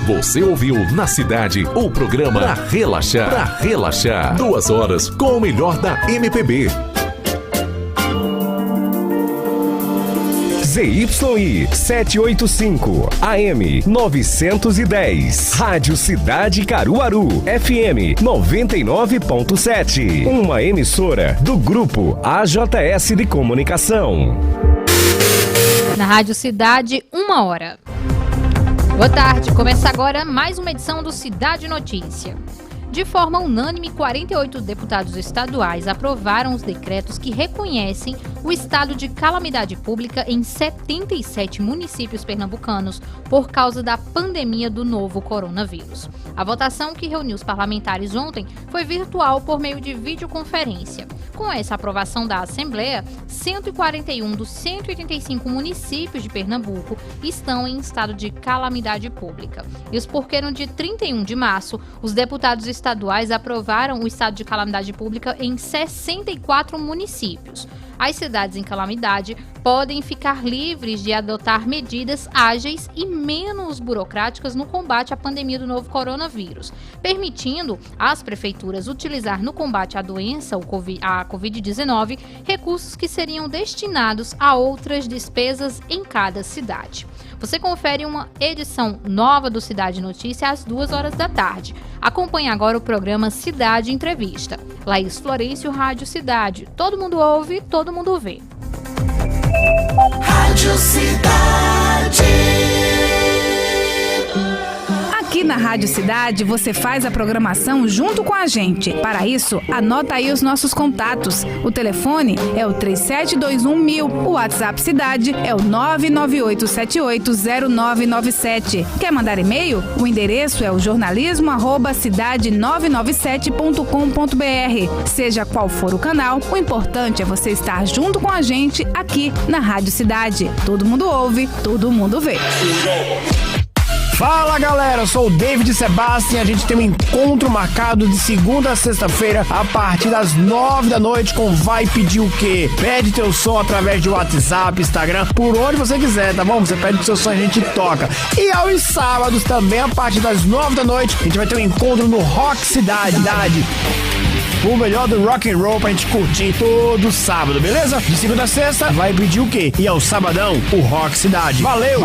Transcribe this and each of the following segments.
Você ouviu na cidade o programa Pra Relaxar. Pra Relaxar. 2 horas com o melhor da MPB. ZYI 785 AM 910. Rádio Cidade Caruaru FM 99.7. Uma emissora do Grupo AJS de Comunicação. Na Rádio Cidade, 1 hora. Boa tarde, começa agora mais uma edição do Cidade Notícia. De forma unânime, 48 deputados estaduais aprovaram os decretos que reconhecem o estado de calamidade pública em 77 municípios pernambucanos por causa da pandemia do novo coronavírus. A votação, que reuniu os parlamentares ontem, foi virtual por meio de videoconferência. Com essa aprovação da Assembleia, 141 dos 185 municípios de Pernambuco estão em estado de calamidade pública. Isso porque no dia 31 de março, os deputados estaduais aprovaram o estado de calamidade pública em 64 municípios. As cidades em calamidade podem ficar livres de adotar medidas ágeis e menos burocráticas no combate à pandemia do novo coronavírus, permitindo às prefeituras utilizar no combate à doença, a Covid-19, recursos que seriam destinados a outras despesas em cada cidade. Você confere uma edição nova do Cidade Notícia às 2 horas da tarde. Acompanhe agora o programa Cidade Entrevista. Laís Florencio, Rádio Cidade. Todo mundo ouve, todo mundo vê. Rádio Cidade. Aqui na Rádio Cidade você faz a programação junto com a gente. Para isso, anota aí os nossos contatos. O telefone é o 3721.000. O WhatsApp Cidade é o 998780997. Quer mandar e-mail? O endereço é o jornalismo@cidade997.com.br. Seja qual for o canal, o importante é você estar junto com a gente aqui na Rádio Cidade. Todo mundo ouve, todo mundo vê. Fala galera, eu sou o David Sebastian. A gente tem um encontro marcado de segunda a sexta-feira a partir das 9 da noite com Vai Pedir o Quê? Pede teu som através de WhatsApp, Instagram, por onde você quiser, tá bom? Você pede seu som e a gente toca. E aos sábados também, a partir das 9 da noite, a gente vai ter um encontro no Rock Cidade. O melhor do rock and roll pra gente curtir todo sábado, beleza? De segunda a sexta, Vai Pedir o Quê? E ao sabadão, o Rock Cidade. Valeu!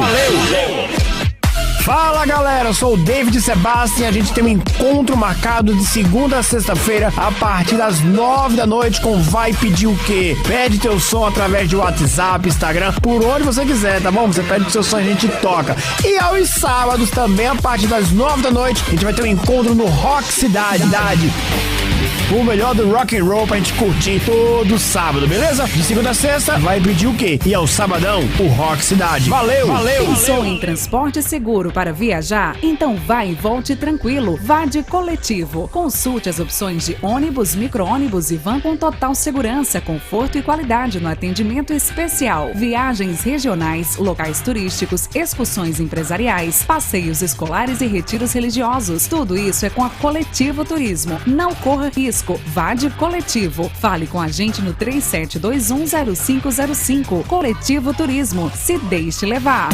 Fala galera, eu sou o David Sebastian. A gente tem um encontro marcado de segunda a sexta-feira a partir das 9 da noite com Vai Pedir o Quê? Pede teu som através de WhatsApp, Instagram, por onde você quiser, tá bom? Você pede seu som e a gente toca. E aos sábados também, a partir das 9 da noite, a gente vai ter um encontro no Rock Cidade. O melhor do rock and roll pra gente curtir todo sábado, beleza? De segunda a sexta, Vai Pedir o Quê? E ao sabadão, o Rock Cidade. Valeu! Pensou em transporte seguro para viajar? Então vai e volte tranquilo. Vá de coletivo. Consulte as opções de ônibus, micro-ônibus e van com total segurança, conforto e qualidade no atendimento especial. Viagens regionais, locais turísticos, excursões empresariais, passeios escolares e retiros religiosos. Tudo isso é com a Coletivo Turismo. Não corra risco. Vá de coletivo. Fale com a gente no 37210505. Coletivo Turismo. Se deixe levar.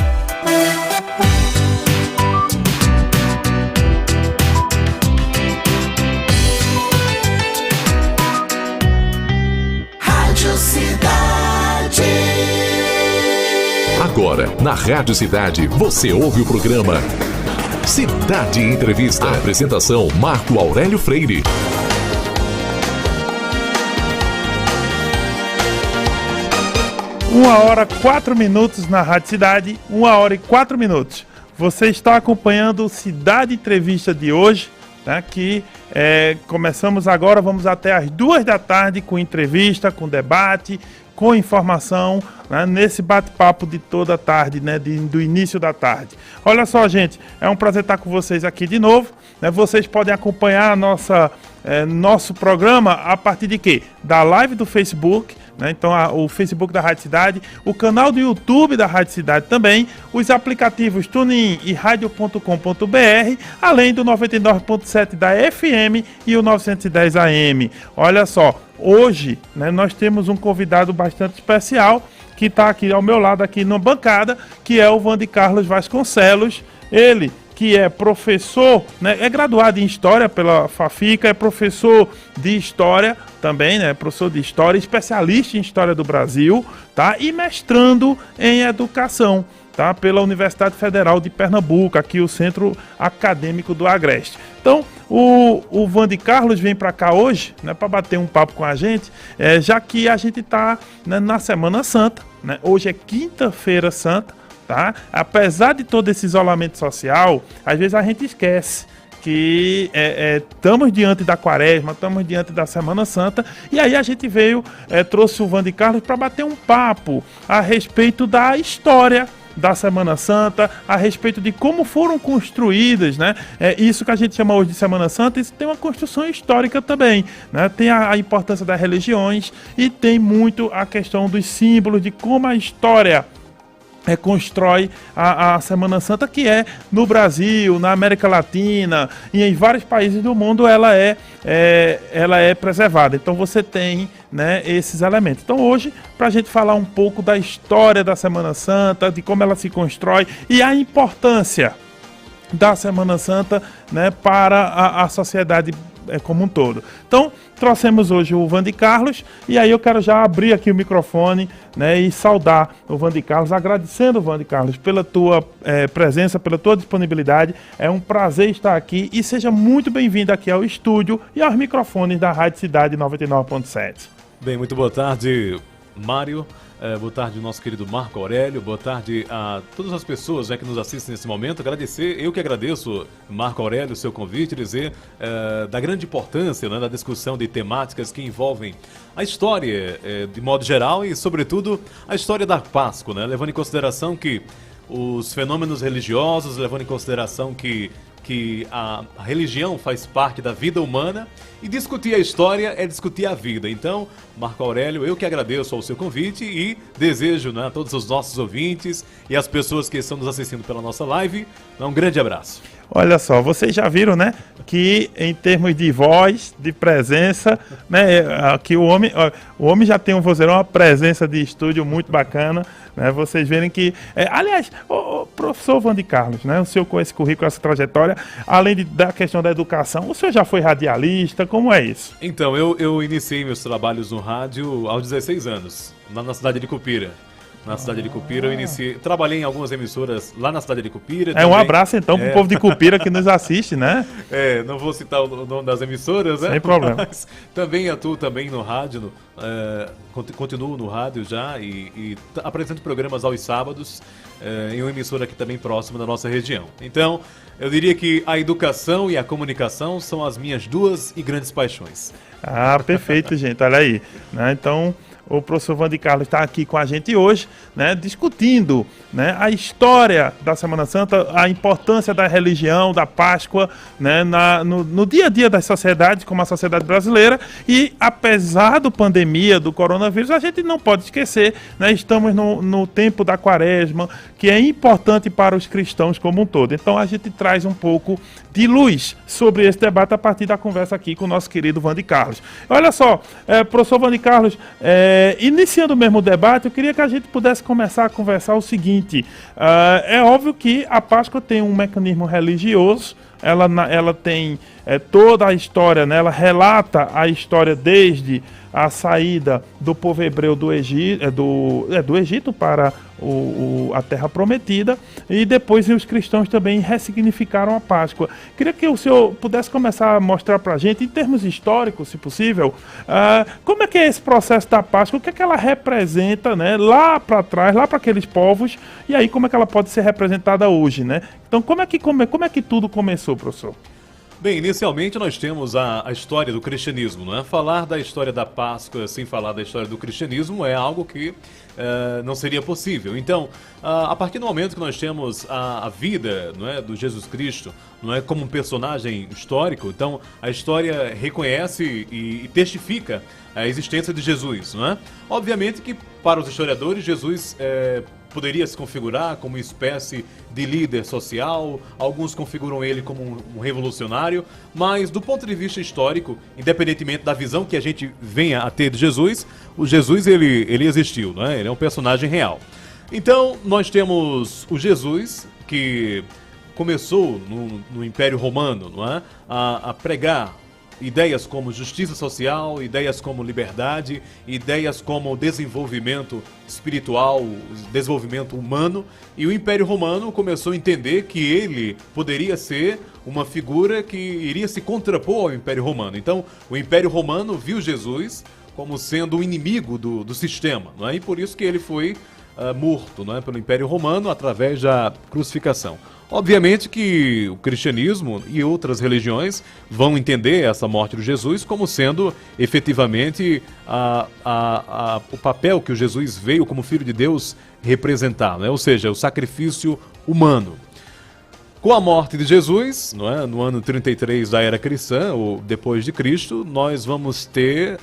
Rádio Cidade. Agora, na Rádio Cidade, você ouve o programa Cidade Entrevista. Apresentação Marco Aurélio Freire. 1h04 na Rádio Cidade, 1h04. Você está acompanhando o Cidade Entrevista de hoje, né, que começamos agora, vamos até às 2 da tarde com entrevista, com debate, com informação, né, nesse bate-papo de toda a tarde, né, do início da tarde. Olha só, gente, é um prazer estar com vocês aqui de novo, né, vocês podem acompanhar nosso programa a partir de quê? Da live do Facebook, né? Então o Facebook da Rádio Cidade, o canal do YouTube da Rádio Cidade também, os aplicativos TuneIn e Radio.com.br, além do 99.7 da FM e o 910 AM. Olha só, hoje, né, nós temos um convidado bastante especial que está aqui ao meu lado, aqui na bancada, que é o Vandy Carlos Vasconcelos, ele que é professor, né, é graduado em História pela FAFICA, é professor de História também, né, professor de História, especialista em História do Brasil, tá, e mestrando em Educação, tá, pela Universidade Federal de Pernambuco, aqui o Centro Acadêmico do Agreste. Então, o Vande Carlos vem para cá hoje, né, para bater um papo com a gente, já que a gente está, né, na Semana Santa, né, hoje é Quinta-feira Santa, tá? Apesar de todo esse isolamento social, às vezes a gente esquece que estamos diante da Quaresma, estamos diante da Semana Santa, e aí a gente trouxe o Vande Carlos para bater um papo a respeito da história da Semana Santa, a respeito de como foram construídas, né? Isso que a gente chama hoje de Semana Santa, isso tem uma construção histórica também, né? Tem a importância das religiões e tem muito a questão dos símbolos, de como a história constrói a Semana Santa, que no Brasil, na América Latina e em vários países do mundo ela é preservada. Então você tem, né, esses elementos. Então hoje, para a gente falar um pouco da história da Semana Santa, de como ela se constrói e a importância da Semana Santa, né, para a sociedade como um todo. Então, trouxemos hoje o Vande Carlos, e aí eu quero já abrir aqui o microfone, né, e saudar o Vande Carlos, agradecendo, Vande Carlos, pela tua presença, pela tua disponibilidade. É um prazer estar aqui e seja muito bem-vindo aqui ao estúdio e aos microfones da Rádio Cidade 99.7. Bem, muito boa tarde, Mário. Boa tarde, nosso querido Marco Aurélio. Boa tarde a todas as pessoas, né, que nos assistem nesse momento. Eu que agradeço, Marco Aurélio, o seu convite, dizer da grande importância, né, da discussão de temáticas que envolvem a história de modo geral e, sobretudo, a história da Páscoa, né, levando em consideração que os fenômenos religiosos, levando em consideração que a religião faz parte da vida humana, e discutir a história é discutir a vida. Então, Marco Aurélio, eu que agradeço ao seu convite e desejo, né, a todos os nossos ouvintes e as pessoas que estão nos assistindo pela nossa live, um grande abraço. Olha só, vocês já viram, né, que em termos de voz, de presença, né, que o homem já tem um vozeirão, uma presença de estúdio muito bacana, né, vocês verem que, aliás, o professor Vande Carlos, né, o senhor com esse currículo, essa trajetória, além da questão da educação, o senhor já foi radialista, como é isso? Então, eu iniciei meus trabalhos no rádio aos 16 anos, lá na cidade de Cupira. Na cidade de Cupira eu trabalhei em algumas emissoras lá na cidade de Cupira. Um abraço então pro povo de Cupira que nos assiste, né? Não vou citar o nome das emissoras, né? Sem problema. Mas também atuo também no rádio, continuo no rádio já e apresento programas aos sábados em uma emissora aqui também próxima da nossa região. Então, eu diria que a educação e a comunicação são as minhas duas e grandes paixões. Ah, perfeito, gente, olha aí, né? Então, o professor Vande Carlos está aqui com a gente hoje, né, discutindo, né, a história da Semana Santa, a importância da religião, da Páscoa, né, no dia a dia das sociedades, como a sociedade brasileira. E apesar da pandemia, do coronavírus, a gente não pode esquecer, né, estamos no tempo da Quaresma, que é importante para os cristãos como um todo. Então a gente traz um pouco de luz sobre esse debate a partir da conversa aqui com o nosso querido Vande Carlos. Olha só, professor Vande Carlos, iniciando mesmo o debate, eu queria que a gente pudesse começar a conversar o seguinte. É óbvio que a Páscoa tem um mecanismo religioso, ela tem toda a história, né? Ela relata a história desde a saída do povo hebreu do Egito para a Terra Prometida, e depois os cristãos também ressignificaram a Páscoa. Queria que o senhor pudesse começar a mostrar para a gente, em termos históricos, se possível, como é que é esse processo da Páscoa, o que é que ela representa, né, lá para trás, lá para aqueles povos, e aí como é que ela pode ser representada hoje, né? Então como é que tudo começou, professor? Bem, inicialmente nós temos a história do cristianismo, não é? Falar da história da Páscoa sem falar da história do cristianismo é algo que não seria possível. Então, a partir do momento que nós temos a vida, não é, do Jesus Cristo, não é, como um personagem histórico, então a história reconhece e testifica a existência de Jesus, não é? Obviamente que para os historiadores Jesus poderia se configurar como uma espécie de líder social, alguns configuram ele como um revolucionário, mas do ponto de vista histórico, independentemente da visão que a gente venha a ter de Jesus, o Jesus ele existiu, não é? Ele é um personagem real. Então, nós temos o Jesus que começou no Império Romano, não é? A pregar ideias como justiça social, ideias como liberdade, ideias como desenvolvimento espiritual, desenvolvimento humano, e o Império Romano começou a entender que ele poderia ser uma figura que iria se contrapor ao Império Romano. Então, o Império Romano viu Jesus como sendo um inimigo do sistema, não é? E por isso que ele foi morto, não é? Pelo Império Romano através da crucificação. Obviamente que o cristianismo e outras religiões vão entender essa morte de Jesus como sendo efetivamente o papel que o Jesus veio como Filho de Deus representar, né? Ou seja, o sacrifício humano. Com a morte de Jesus, não é? No ano 33 da era cristã, ou depois de Cristo, nós vamos ter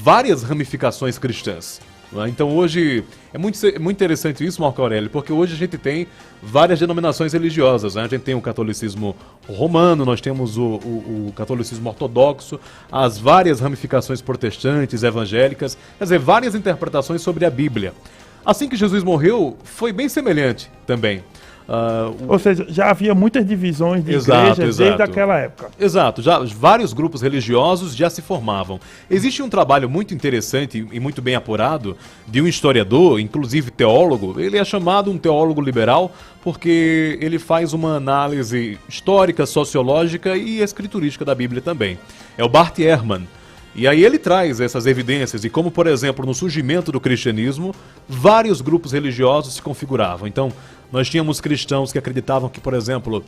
várias ramificações cristãs. Então hoje é muito interessante isso, Marco Aurélio, porque hoje a gente tem várias denominações religiosas, né? A gente tem o catolicismo romano, nós temos o catolicismo ortodoxo, as várias ramificações protestantes, evangélicas, quer dizer, várias interpretações sobre a Bíblia. Assim que Jesus morreu, foi bem semelhante também. Ou seja, já havia muitas divisões de igrejas desde aquela época. Exato, já vários grupos religiosos já se formavam. Existe um trabalho muito interessante e muito bem apurado de um historiador, inclusive teólogo. Ele é chamado um teólogo liberal porque ele faz uma análise histórica, sociológica e escriturística da Bíblia também. É o Bart Ehrman. E aí ele traz essas evidências de como, por exemplo, no surgimento do cristianismo, vários grupos religiosos se configuravam. Então, nós tínhamos cristãos que acreditavam que, por exemplo,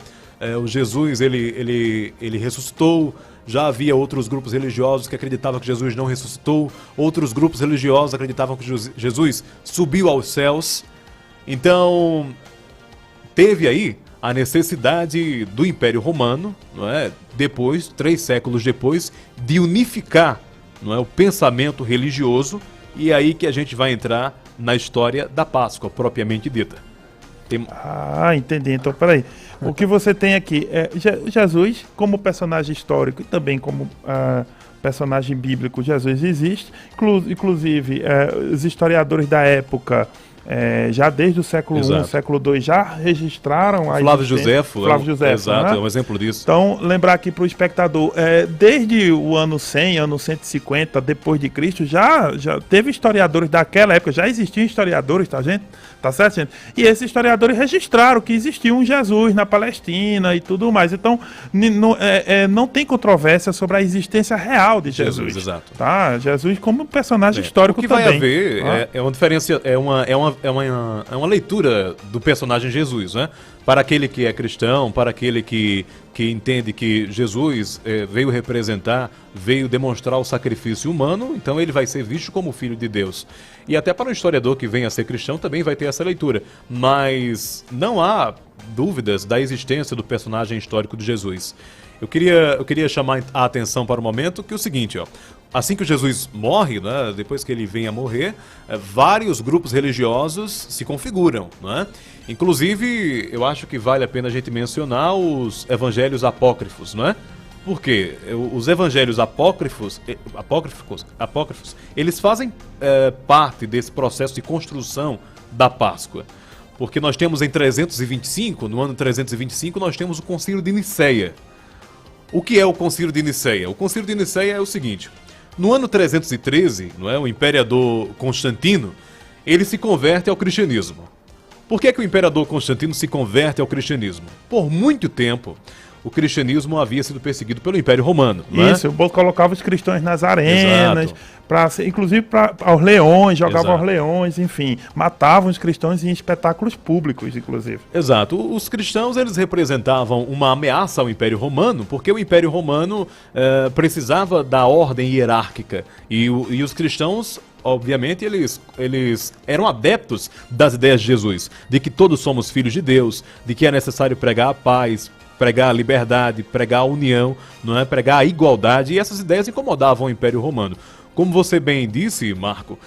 o Jesus ele ressuscitou. Já havia outros grupos religiosos que acreditavam que Jesus não ressuscitou. Outros grupos religiosos acreditavam que Jesus subiu aos céus. Então, teve aí a necessidade do Império Romano, não é? Depois, 3 séculos depois, de unificar, não é, o pensamento religioso, e é aí que a gente vai entrar na história da Páscoa, propriamente dita. Entendi. Então, peraí. O que você tem aqui é Jesus como personagem histórico e também como personagem bíblico. Jesus existe, inclusive os historiadores da época, já desde o século I, século II, já registraram a Flávio Joséfo, exato, né? É um exemplo disso. Então, lembrar aqui para o espectador, desde o ano 100, ano 150 depois de Cristo, já teve historiadores daquela época, já existiam historiadores, tá, gente? Tá certo, gente? E esses historiadores registraram que existia um Jesus na Palestina e tudo mais. Então, não tem controvérsia sobre a existência real de Jesus. Exato. Tá? Jesus como personagem histórico também. também. O que vai haver é uma diferença, é uma leitura do personagem Jesus, né? Para aquele que é cristão, para aquele que entende que Jesus veio representar, veio demonstrar o sacrifício humano, então ele vai ser visto como filho de Deus. E até para um historiador que venha a ser cristão também vai ter essa leitura. Mas não há dúvidas da existência do personagem histórico de Jesus. Eu queria chamar a atenção para o momento que é o seguinte, ó. Assim que Jesus morre, né, depois que ele vem a morrer, vários grupos religiosos se configuram, né? Inclusive, eu acho que vale a pena a gente mencionar os evangelhos apócrifos, não é? Porque os evangelhos apócrifos, eles fazem parte desse processo de construção da Páscoa. Porque nós temos em 325, no ano 325, nós temos o Concílio de Nicéia. O que é o Concílio de Nicéia? O Concílio de Nicéia é o seguinte: no ano 313, não é, o imperador Constantino, ele se converte ao cristianismo. Por que o imperador Constantino se converte ao cristianismo? Por muito tempo, o cristianismo havia sido perseguido pelo Império Romano. Isso, colocava os cristãos nas arenas, inclusive aos leões, jogavam aos leões, enfim, matavam os cristãos em espetáculos públicos, inclusive. Exato. Os cristãos, eles representavam uma ameaça ao Império Romano, porque o Império Romano precisava da ordem hierárquica, e os cristãos, obviamente, eles eram adeptos das ideias de Jesus, de que todos somos filhos de Deus, de que é necessário pregar a paz, pregar a liberdade, pregar a união, não é? Pregar a igualdade, e essas ideias incomodavam o Império Romano. Como você bem disse, Marco,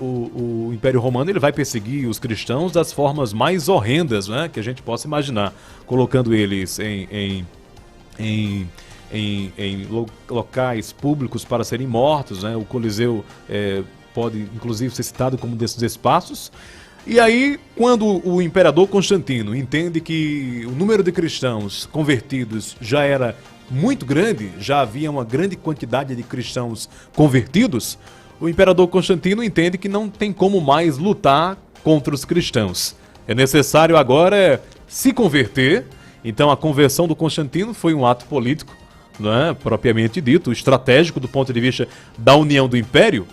o Império Romano ele vai perseguir os cristãos das formas mais horrendas, né, que a gente possa imaginar, colocando eles em locais públicos para serem mortos, né? O Coliseu pode inclusive ser citado como desses espaços. E aí, quando o imperador Constantino entende que o número de cristãos convertidos já era muito grande, já havia uma grande quantidade de cristãos convertidos, o imperador Constantino entende que não tem como mais lutar contra os cristãos. É necessário agora se converter. Então a conversão do Constantino foi um ato político, não é, propriamente dito, estratégico do ponto de vista da união do Império.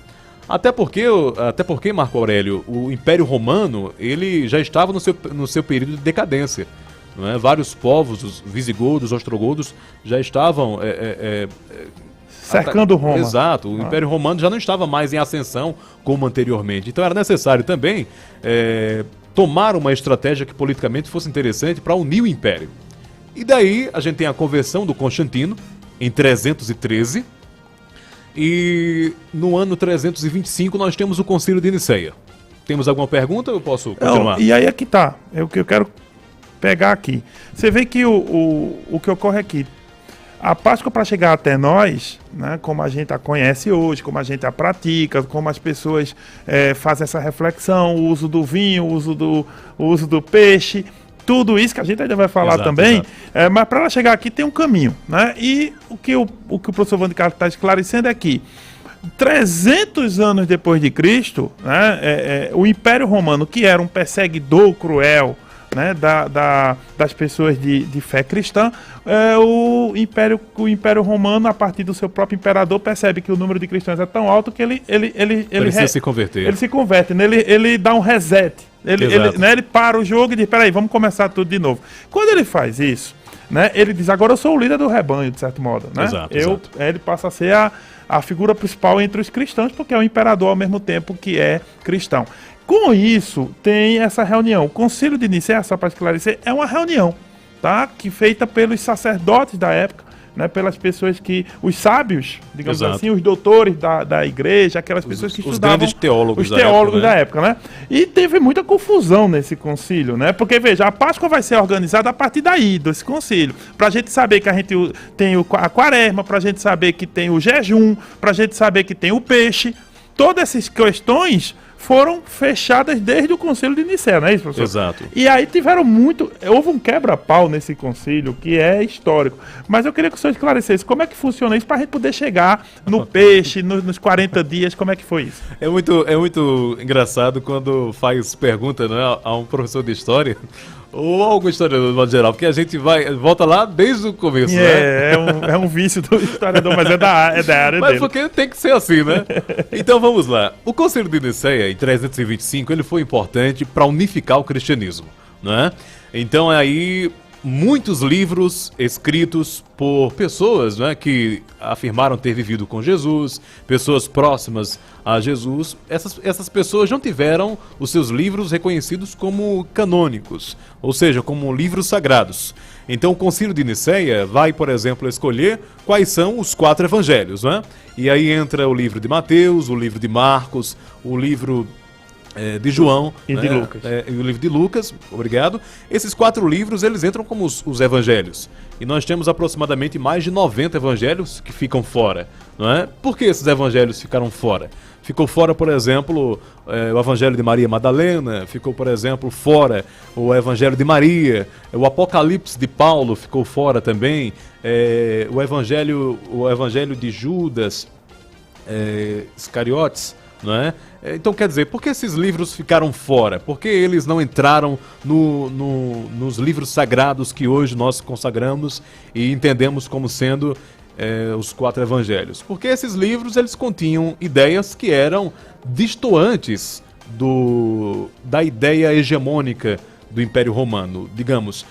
Até porque, Marco Aurélio, o Império Romano, ele já estava no seu período de decadência. Não é? Vários povos, os visigodos, os ostrogodos, já estavam... cercando Roma. Exato, o Império Romano já não estava mais em ascensão como anteriormente. Então era necessário também tomar uma estratégia que politicamente fosse interessante para unir o Império. E daí a gente tem a conversão do Constantino, em 313, e no ano 325 nós temos o Concílio de Niceia. Temos alguma pergunta ou eu posso continuar? Não, e aí é que tá, é o que eu quero pegar aqui. Você vê que o que ocorre aqui, a Páscoa para chegar até nós, né, como a gente a conhece hoje, como a gente a pratica, como as pessoas fazem essa reflexão, o uso do vinho, o uso do peixe, tudo isso que a gente ainda vai falar também, mas para ela chegar aqui tem um caminho, né? E o que o professor Wander Carlos está esclarecendo é que 300 anos depois de Cristo, né, o Império Romano, que era um perseguidor cruel, né, das pessoas de fé cristã, o Império Romano, a partir do seu próprio imperador, percebe que o número de cristãos é tão alto que ele precisa se converter. Ele se converte, né? Ele dá um reset. Ele para o jogo e diz, peraí, vamos começar tudo de novo. Quando ele faz isso, né, ele diz, agora eu sou o líder do rebanho, de certo modo. Né? Exato. Ele passa a ser a figura principal entre os cristãos, porque é o imperador ao mesmo tempo que é cristão. Com isso, tem essa reunião. O Concílio de Nicéia, só para esclarecer, é uma reunião, tá? Que feita pelos sacerdotes da época, né? Pelas pessoas os sábios, digamos assim, os doutores da igreja, aquelas pessoas que estudavam. Os grandes teólogos, da época, né? E teve muita confusão nesse concílio, né? Porque, veja, a Páscoa vai ser organizada a partir daí, desse concílio. Pra gente saber que a gente tem a quaresma, pra gente saber que tem o jejum, pra gente saber que tem o peixe. Todas essas questões foram fechadas desde o Concílio de Nicéia, não é isso, professor? Exato. E aí houve um quebra-pau nesse concílio que é histórico. Mas eu queria que o senhor esclarecesse como é que funciona isso para a gente poder chegar no peixe, nos 40 dias, como é que foi isso? É muito engraçado quando faz pergunta, né, a um professor de história ou algum historiador de modo geral, porque a gente volta lá desde o começo, né? É um vício do historiador, mas é da área dele. Mas porque tem que ser assim, né? Então vamos lá. O Concílio de Nicéia, em 325, ele foi importante para unificar o cristianismo, né? Então aí muitos livros escritos por pessoas, né, que afirmaram ter vivido com Jesus, pessoas próximas a Jesus. Essas pessoas não tiveram os seus livros reconhecidos como canônicos, ou seja, como livros sagrados. Então o Concílio de Nicéia vai, por exemplo, escolher quais são os 4 evangelhos, né? E aí entra o livro de Mateus, o livro de Marcos, o livro de João e de Lucas. E o livro de Lucas, obrigado. Esses 4 livros, eles entram como os evangelhos. E nós temos aproximadamente mais de 90 evangelhos que ficam fora, não é? Por que esses evangelhos ficaram fora? Ficou fora, por exemplo, o Evangelho de Maria Madalena, ficou, por exemplo, fora o Evangelho de Maria, o Apocalipse de Paulo ficou fora também, o Evangelho de Judas Iscariotes, não é? Então, quer dizer, por que esses livros ficaram fora? Por que eles não entraram nos livros sagrados que hoje nós consagramos e entendemos como sendo os 4 evangelhos? Porque esses livros, eles continham ideias que eram distoantes da ideia hegemônica do Império Romano. Digamos,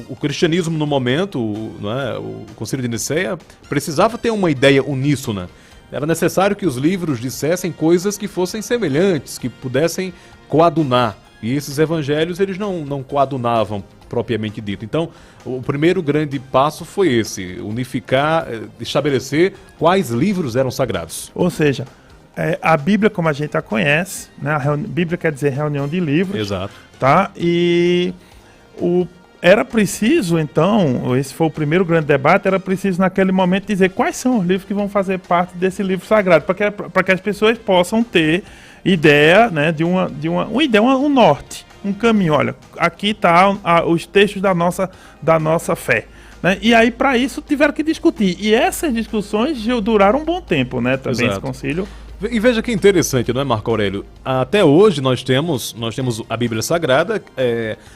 o cristianismo no momento, não é? O Concílio de Nicéia, precisava ter uma ideia uníssona. Era necessário que os livros dissessem coisas que fossem semelhantes, que pudessem coadunar. E esses evangelhos, eles não coadunavam propriamente dito. Então, o primeiro grande passo foi esse, unificar, estabelecer quais livros eram sagrados. Ou seja, a Bíblia, como a gente a conhece, né? Bíblia quer dizer reunião de livros. Exato. Tá? E era preciso, então, esse foi o primeiro grande debate, era preciso naquele momento dizer quais são os livros que vão fazer parte desse livro sagrado, para que as pessoas possam ter ideia, né, de uma ideia, um norte, um caminho. Olha, aqui está os textos da nossa fé. Né? E aí, para isso, tiveram que discutir. E essas discussões duraram um bom tempo, né? Também Exato. esse concílio. E veja que interessante, não é, Marco Aurélio? Até hoje nós temos a Bíblia Sagrada,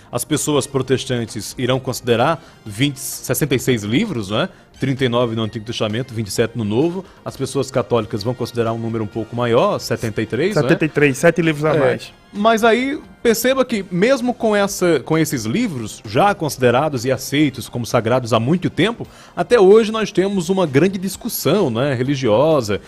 as pessoas protestantes irão considerar 66 livros, não é? 39 no Antigo Testamento, 27 no Novo. As pessoas católicas vão considerar um número um pouco maior, 73, 73, 7 livros a mais. Mas aí, perceba que mesmo com esses livros já considerados e aceitos como sagrados há muito tempo, até hoje nós temos uma grande discussão, né, religiosa,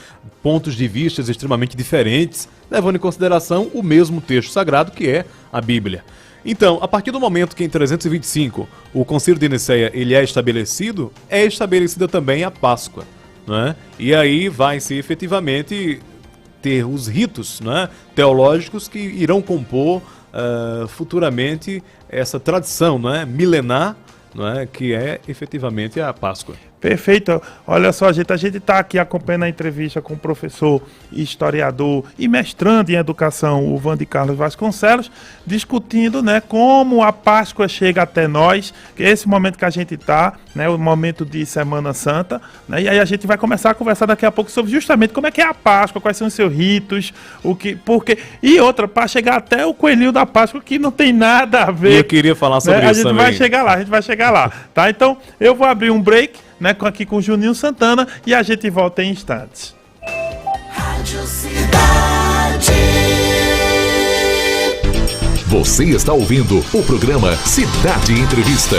pontos de vista extremamente diferentes, levando em consideração o mesmo texto sagrado que é a Bíblia. Então, a partir do momento que em 325 o Concílio de Nicéia ele é estabelecida também a Páscoa, né? E aí vai-se efetivamente ter os ritos, né, teológicos que irão compor futuramente essa tradição, né, milenar, né, que é efetivamente a Páscoa. Perfeito. Olha só, a gente está aqui acompanhando a entrevista com o professor, historiador e mestrando em educação, o Wandy Carlos Vasconcelos, discutindo, né, como a Páscoa chega até nós, que é esse momento que a gente está, né, o momento de Semana Santa, né, e aí a gente vai começar a conversar daqui a pouco sobre justamente como é que é a Páscoa, quais são os seus ritos, porque e outra, para chegar até o coelhinho da Páscoa, que não tem nada a ver. Eu queria falar sobre isso também. A gente vai chegar lá, tá? Então, eu vou abrir um break, né, aqui com o Juninho Santana, e a gente volta em instantes. Rádio Cidade. Você está ouvindo o programa Cidade Entrevista.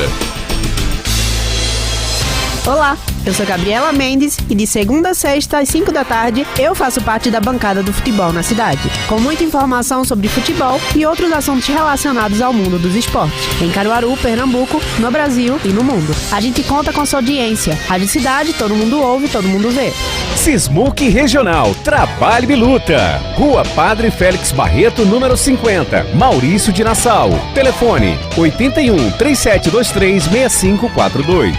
Olá, eu sou Gabriela Mendes e de segunda a sexta às 5 da tarde eu faço parte da bancada do futebol na cidade, com muita informação sobre futebol e outros assuntos relacionados ao mundo dos esportes, em Caruaru, Pernambuco, no Brasil e no mundo. A gente conta com sua audiência. Rádio Cidade, todo mundo ouve, todo mundo vê. Sismuc Regional, Trabalho e Luta. Rua Padre Félix Barreto, número 50, Maurício de Nassau. Telefone 81 3723 6542.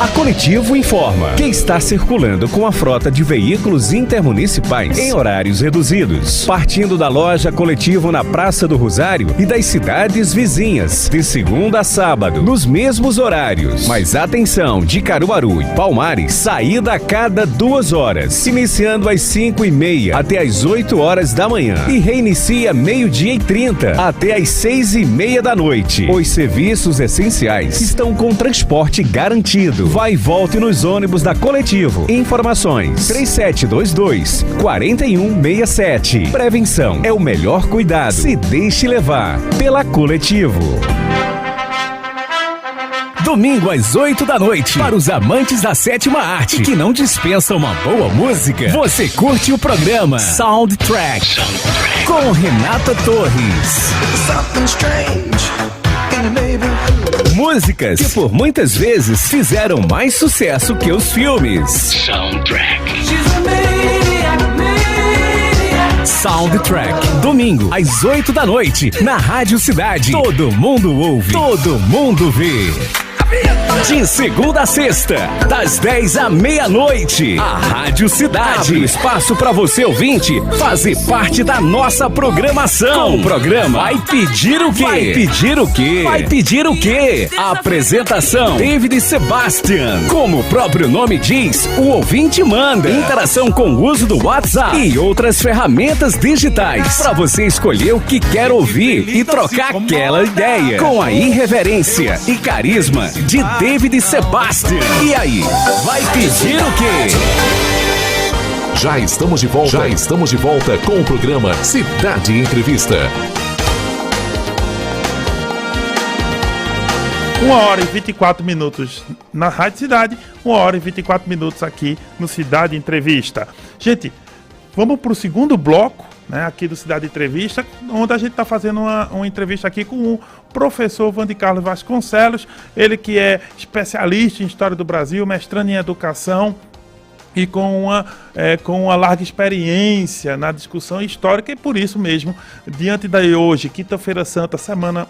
A Coletivo informa que está circulando com a frota de veículos intermunicipais em horários reduzidos, partindo da loja Coletivo na Praça do Rosário e das cidades vizinhas, de segunda a sábado, nos mesmos horários. Mas atenção, de Caruaru e Palmares, saída a cada 2 horas, iniciando às 5h30 até às 8 horas da manhã e reinicia 12h30 até às 6h30 da noite. Os serviços essenciais estão com transporte garantido. Vai e volte nos ônibus da Coletivo. Informações 3722-4167. Prevenção é o melhor cuidado. Se deixe levar pela Coletivo. Domingo às 8 da noite, para os amantes da sétima arte que não dispensam uma boa música, você curte o programa Soundtrack com Renata Torres. Músicas que por muitas vezes fizeram mais sucesso que os filmes. Soundtrack. Domingo, às 8 da noite, na Rádio Cidade. Todo mundo ouve, todo mundo vê. De segunda a sexta, das 10 à meia-noite, a Rádio Cidade abre espaço para você, ouvinte, fazer parte da nossa programação. Com o programa Vai Pedir o Quê? Vai Pedir o Quê? Vai Pedir o Quê? A apresentação, David Sebastian. Como o próprio nome diz, o ouvinte manda. Interação com o uso do WhatsApp e outras ferramentas digitais para você escolher o que quer ouvir e trocar aquela ideia com a irreverência e carisma de David Sebastian. E aí, vai pedir o quê? Já estamos de volta com o programa Cidade Entrevista. 1h24 na Rádio Cidade, 1h24 aqui no Cidade Entrevista. Gente, vamos para o segundo bloco, né, aqui do Cidade Entrevista, onde a gente está fazendo uma entrevista aqui com o professor Wandy Carlos Vasconcelos, ele que é especialista em História do Brasil, mestrando em Educação e com uma larga experiência na discussão histórica, e por isso mesmo, diante da hoje, Quinta-feira Santa, semana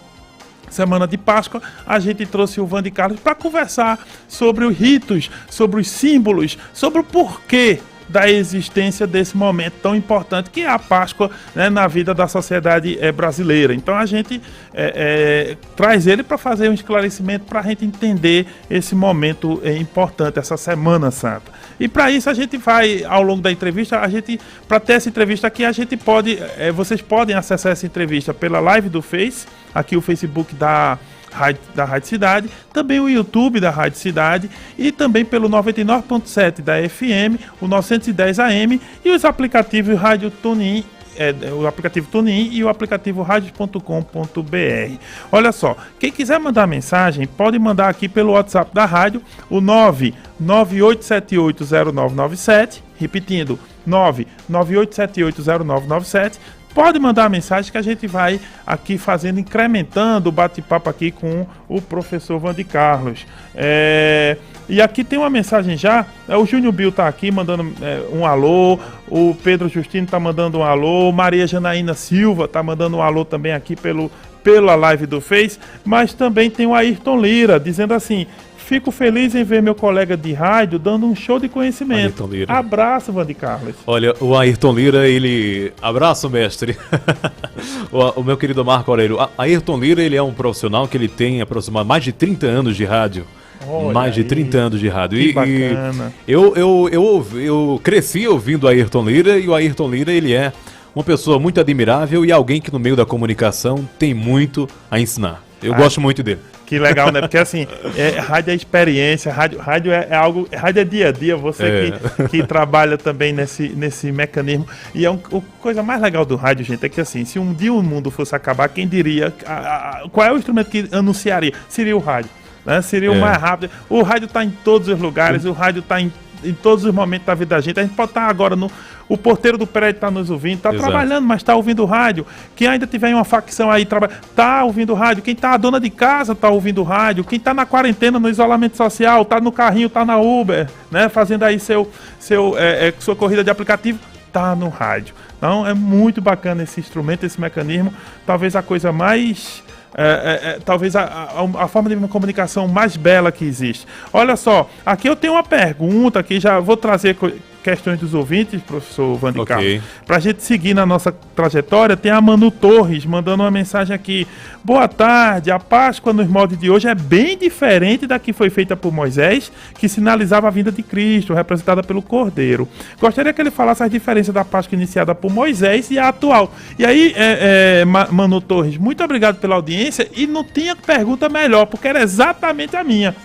de Páscoa, a gente trouxe o Wandy Carlos para conversar sobre os ritos, sobre os símbolos, sobre o porquê da existência desse momento tão importante que é a Páscoa, né, na vida da sociedade brasileira. Então a gente traz ele para fazer um esclarecimento, para a gente entender esse momento importante, essa Semana Santa. E para isso a gente vai, ao longo da entrevista, para ter essa entrevista aqui, a gente pode, vocês podem acessar essa entrevista pela live do Face, aqui o Facebook da Rádio Cidade, também o YouTube da Rádio Cidade e também pelo 99.7 da FM, o 910 AM e os aplicativos Rádio TuneIn, o aplicativo TuneIn e o aplicativo radios.com.br. Olha só, quem quiser mandar mensagem, pode mandar aqui pelo WhatsApp da rádio, o 998780997, repetindo, 998780997. Pode mandar a mensagem que a gente vai aqui fazendo, incrementando o bate-papo aqui com o professor Vandy Carlos. E aqui tem uma mensagem já, o Júnior Bill está aqui mandando um alô, o Pedro Justino está mandando um alô, Maria Janaína Silva está mandando um alô também aqui pela live do Face, mas também tem o Ayrton Lira dizendo assim: fico feliz em ver meu colega de rádio dando um show de conhecimento. Abraço, Vandy Carlos. Olha, o Ayrton Lira, ele... Abraço, mestre. o meu querido Marco Aurélio. Ayrton Lira, ele é um profissional que ele tem aproximadamente mais de 30 anos de rádio. Olha mais de 30 anos de rádio. Que bacana. Eu cresci ouvindo o Ayrton Lira, e o Ayrton Lira, ele é uma pessoa muito admirável e alguém que no meio da comunicação tem muito a ensinar. Eu gosto muito dele. Que legal, né? Porque assim, rádio é experiência, rádio é algo, rádio é dia a dia, você que trabalha também nesse mecanismo. E a coisa mais legal do rádio, gente, é que assim, se um dia o mundo fosse acabar, quem diria, qual é o instrumento que anunciaria? Seria o rádio, né? Seria o mais rápido. O rádio está em todos os lugares, o rádio está em todos os momentos da vida da gente. A gente pode estar agora o porteiro do prédio está nos ouvindo, está trabalhando, mas está ouvindo rádio. Quem ainda tiver em uma facção aí, está ouvindo rádio. Quem está a dona de casa está ouvindo rádio. Quem está na quarentena, no isolamento social, está no carrinho, está na Uber, né, fazendo aí sua corrida de aplicativo, está no rádio. Então é muito bacana esse instrumento, esse mecanismo. Talvez a coisa mais... talvez a forma de comunicação mais bela que existe. Olha só, aqui eu tenho uma pergunta que já vou trazer questões dos ouvintes, professor Vandy Carlos. Para a gente seguir na nossa trajetória, tem a Manu Torres mandando uma mensagem aqui. Boa tarde, a Páscoa nos moldes de hoje é bem diferente da que foi feita por Moisés, que sinalizava a vinda de Cristo, representada pelo Cordeiro. Gostaria que ele falasse as diferenças da Páscoa iniciada por Moisés e a atual. E aí, Manu Torres, muito obrigado pela audiência, e não tinha pergunta melhor, porque era exatamente a minha.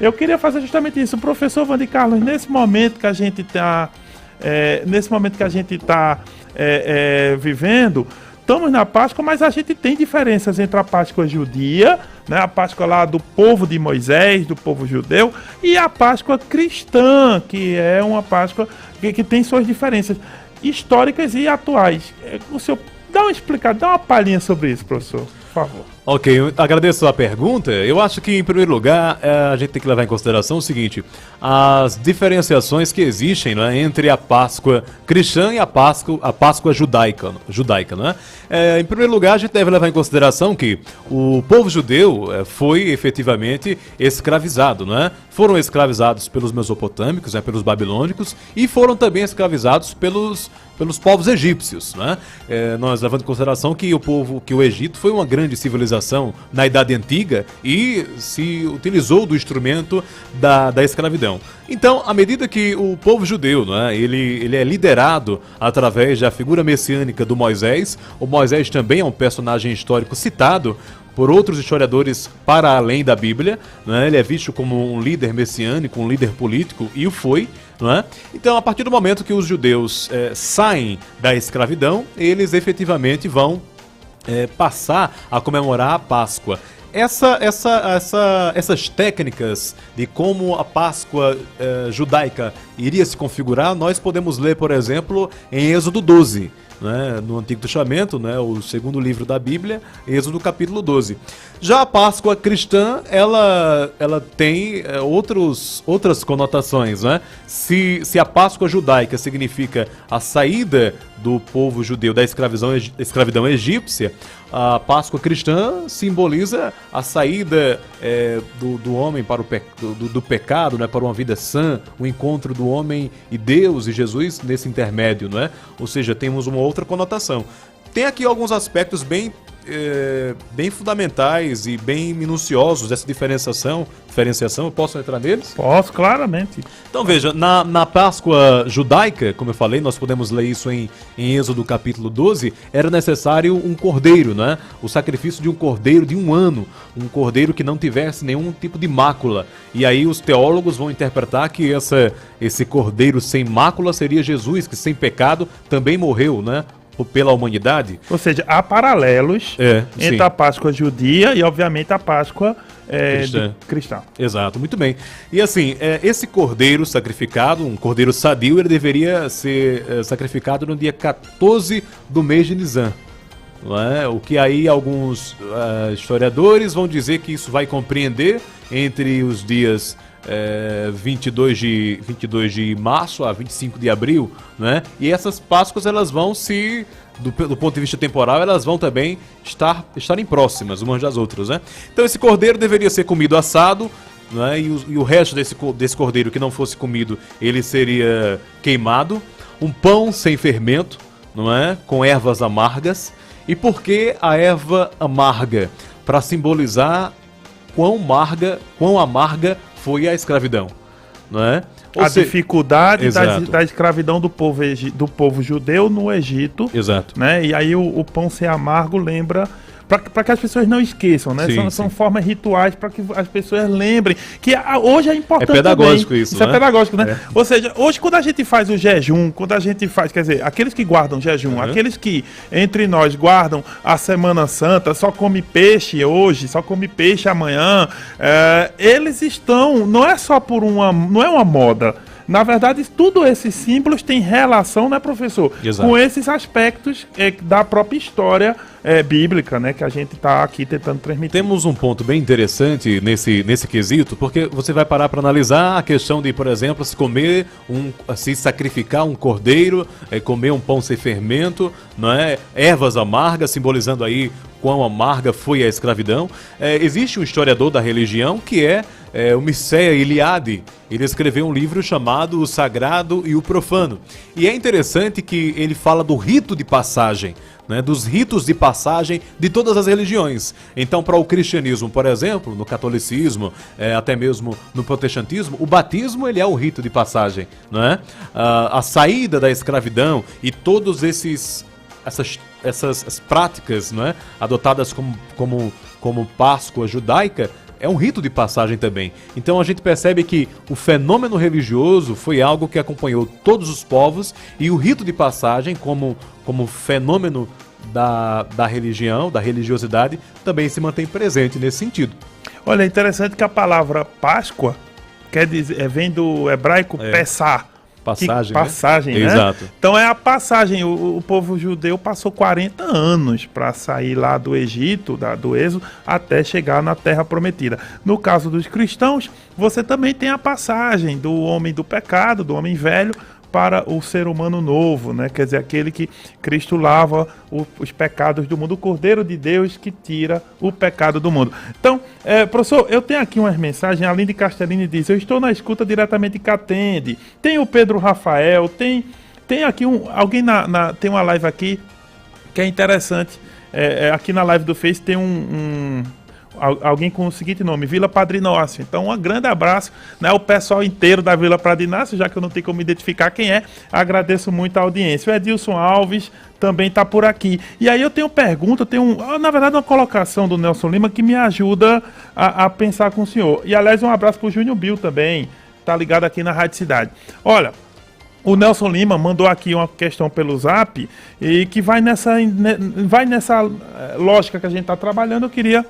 Eu queria fazer justamente isso. Professor Vandy Carlos, nesse momento que a gente está vivendo, estamos na Páscoa, mas a gente tem diferenças entre a Páscoa judia, né, a Páscoa lá do povo de Moisés, do povo judeu, e a Páscoa cristã, que é uma Páscoa que tem suas diferenças históricas e atuais. O senhor dá uma palhinha sobre isso, professor, por favor. Ok, eu agradeço a pergunta. Eu acho que, em primeiro lugar, a gente tem que levar em consideração o seguinte: as diferenciações que existem, né, entre a Páscoa cristã e a Páscoa judaica, né? Em primeiro lugar, a gente deve levar em consideração que o povo judeu foi efetivamente escravizado, né? Foram escravizados pelos mesopotâmicos, pelos babilônicos, e foram também escravizados pelos povos egípcios, né? Nós levando em consideração que o Egito foi uma grande civilização na Idade Antiga e se utilizou do instrumento da escravidão. Então, à medida que o povo judeu, né, ele é liderado através da figura messiânica do Moisés, o Moisés também é um personagem histórico citado por outros historiadores para além da Bíblia, né? Ele é visto como um líder messiânico, um líder político, e o foi. Não é? Então, a partir do momento que os judeus saem da escravidão, eles efetivamente vão passar a comemorar a Páscoa. Essas técnicas de como a Páscoa judaica iria se configurar, nós podemos ler, por exemplo, em Êxodo 12. Né, no Antigo Testamento, né, o segundo livro da Bíblia, Êxodo capítulo 12. Já a Páscoa cristã, ela tem outras conotações, né? Se a Páscoa judaica significa a saída do povo judeu da escravidão egípcia, a Páscoa cristã simboliza a saída do homem para do pecado, né, para uma vida sã, o encontro do homem e Deus e Jesus nesse intermédio, não é? Ou seja, temos uma outra conotação. Tem aqui alguns aspectos bem fundamentais e bem minuciosos dessa diferenciação. Eu posso entrar neles? Posso, claramente. Então veja, na Páscoa judaica, como eu falei, nós podemos ler isso em Êxodo capítulo 12, era necessário um cordeiro, né? O sacrifício de um cordeiro de 1 ano, um cordeiro que não tivesse nenhum tipo de mácula. E aí os teólogos vão interpretar que esse cordeiro sem mácula seria Jesus, que sem pecado também morreu, né? Pela humanidade. Ou seja, há paralelos entre a Páscoa judia e, obviamente, a Páscoa cristã. Exato, muito bem. E assim, esse cordeiro sacrificado, um cordeiro sadio, ele deveria ser sacrificado no dia 14 do mês de Nisan. Não é? O que aí alguns historiadores vão dizer que isso vai compreender entre os dias 22 de março a 25 de abril, né? E essas Páscoas, elas vão do ponto de vista temporal, elas vão também estarem próximas umas das outras, né? Então esse cordeiro deveria ser comido assado, né? E o resto desse cordeiro que não fosse comido, ele seria queimado. Um pão sem fermento, não é? Com ervas amargas. E por que a erva amarga? Para simbolizar quão amarga foi a escravidão, não é? Dificuldade da escravidão do povo judeu no Egito. Exato. Né? E aí o pão ser amargo lembra... Para que as pessoas não esqueçam, né? São formas rituais para que as pessoas lembrem. Que hoje é importante. É pedagógico também. Isso é pedagógico, né? Ou seja, hoje quando a gente faz o jejum, quer dizer, aqueles que guardam jejum, aqueles que entre nós guardam a Semana Santa, só come peixe hoje, só come peixe amanhã, eles estão, não é uma moda. Na verdade, tudo esses símbolos têm relação, né, professor? Exato. Com esses aspectos da própria história bíblica, né, que a gente está aqui tentando transmitir. Temos um ponto bem interessante nesse quesito, porque você vai parar para analisar a questão de, por exemplo, se sacrificar um cordeiro, comer um pão sem fermento, não é? Ervas amargas, simbolizando aí quão amarga foi a escravidão. Existe um historiador da religião que o Mircea Eliade. Ele escreveu um livro chamado O Sagrado e o Profano. E é interessante que ele fala do rito de passagem, né, dos ritos de passagem de todas as religiões. Então, para o cristianismo, por exemplo, no catolicismo, até mesmo no protestantismo, o batismo ele é o rito de passagem, não é? A saída da escravidão e todos essas práticas, não é, adotadas como Páscoa judaica, é um rito de passagem também. Então a gente percebe que o fenômeno religioso foi algo que acompanhou todos os povos, e o rito de passagem como fenômeno da religião, da religiosidade, também se mantém presente nesse sentido. Olha, é interessante que a palavra Páscoa quer dizer, vem do hebraico Pessah. Passagem, né? Exato. Então é a passagem. O povo judeu passou 40 anos para sair lá do Egito, do Êxodo, até chegar na Terra Prometida. No caso dos cristãos, você também tem a passagem do homem do pecado, do homem velho, para o ser humano novo, né? Quer dizer, aquele que Cristo lava os pecados do mundo, o Cordeiro de Deus que tira o pecado do mundo. Então, professor, eu tenho aqui umas mensagens. A Aline Castellini diz: eu estou na escuta diretamente de Catende. Tem o Pedro Rafael, tem aqui alguém tem uma live aqui que é interessante. Aqui na live do Face tem alguém com o seguinte nome: Vila Padrinócio. Então, um grande abraço, né, o pessoal inteiro da Vila Padrinócio, já que eu não tenho como identificar quem é. Agradeço muito a audiência. O Edilson Alves também está por aqui. E aí eu tenho pergunta, na verdade uma colocação do Nelson Lima que me ajuda a pensar com o senhor. E aliás, um abraço para o Júnior Bill também, tá ligado aqui na Rádio Cidade. Olha, o Nelson Lima mandou aqui uma questão pelo Zap e que vai nessa lógica que a gente está trabalhando. Eu queria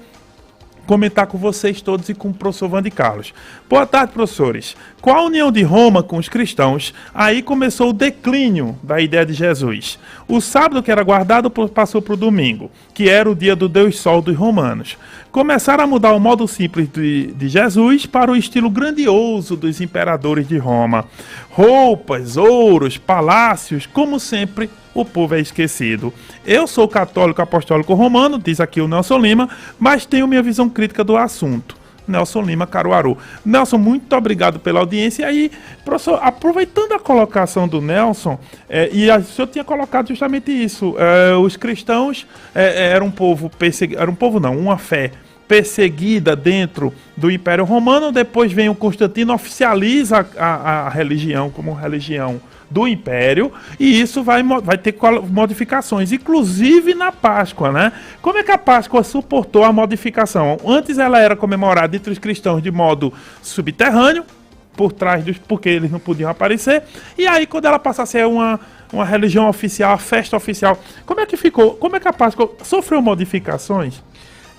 comentar com vocês todos e com o professor Vande Carlos. Boa tarde, professores. Com a união de Roma com os cristãos, aí começou o declínio da ideia de Jesus. O sábado que era guardado passou para o domingo, que era o dia do Deus Sol dos romanos. Começaram a mudar o modo simples de Jesus para o estilo grandioso dos imperadores de Roma. Roupas, ouros, palácios, como sempre, o povo é esquecido. Eu sou católico apostólico romano, diz aqui o Nelson Lima, mas tenho minha visão crítica do assunto. Nelson Lima, Caruaru. Nelson, muito obrigado pela audiência. E aí, professor, aproveitando a colocação do Nelson, o senhor tinha colocado justamente isso, os cristãos eram um povo perseguido, uma fé perseguida dentro do Império Romano, depois vem o Constantino, oficializa a religião como religião do Império, e isso vai ter modificações, inclusive na Páscoa, né? Como é que a Páscoa suportou a modificação? Antes ela era comemorada entre os cristãos de modo subterrâneo, por trás porque eles não podiam aparecer, e aí quando ela passa a ser uma religião oficial, a festa oficial, como é que ficou? Como é que a Páscoa sofreu modificações?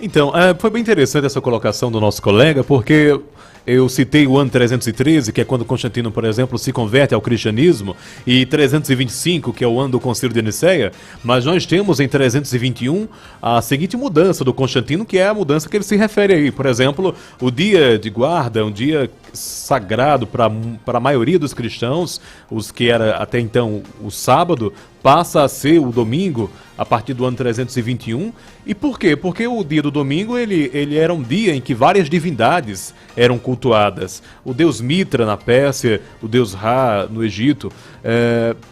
Então, foi bem interessante essa colocação do nosso colega, porque eu citei o ano 313, que é quando Constantino, por exemplo, se converte ao cristianismo, e 325, que é o ano do Concílio de Nicéia, mas nós temos em 321 a seguinte mudança do Constantino, que é a mudança que ele se refere aí. Por exemplo, o dia de guarda, um dia sagrado para a maioria dos cristãos, os que era até então o sábado, passa a ser o domingo a partir do ano 321. E por quê? Porque o dia do domingo ele era um dia em que várias divindades eram cultuadas. O deus Mitra na Pérsia, o deus Ra no Egito.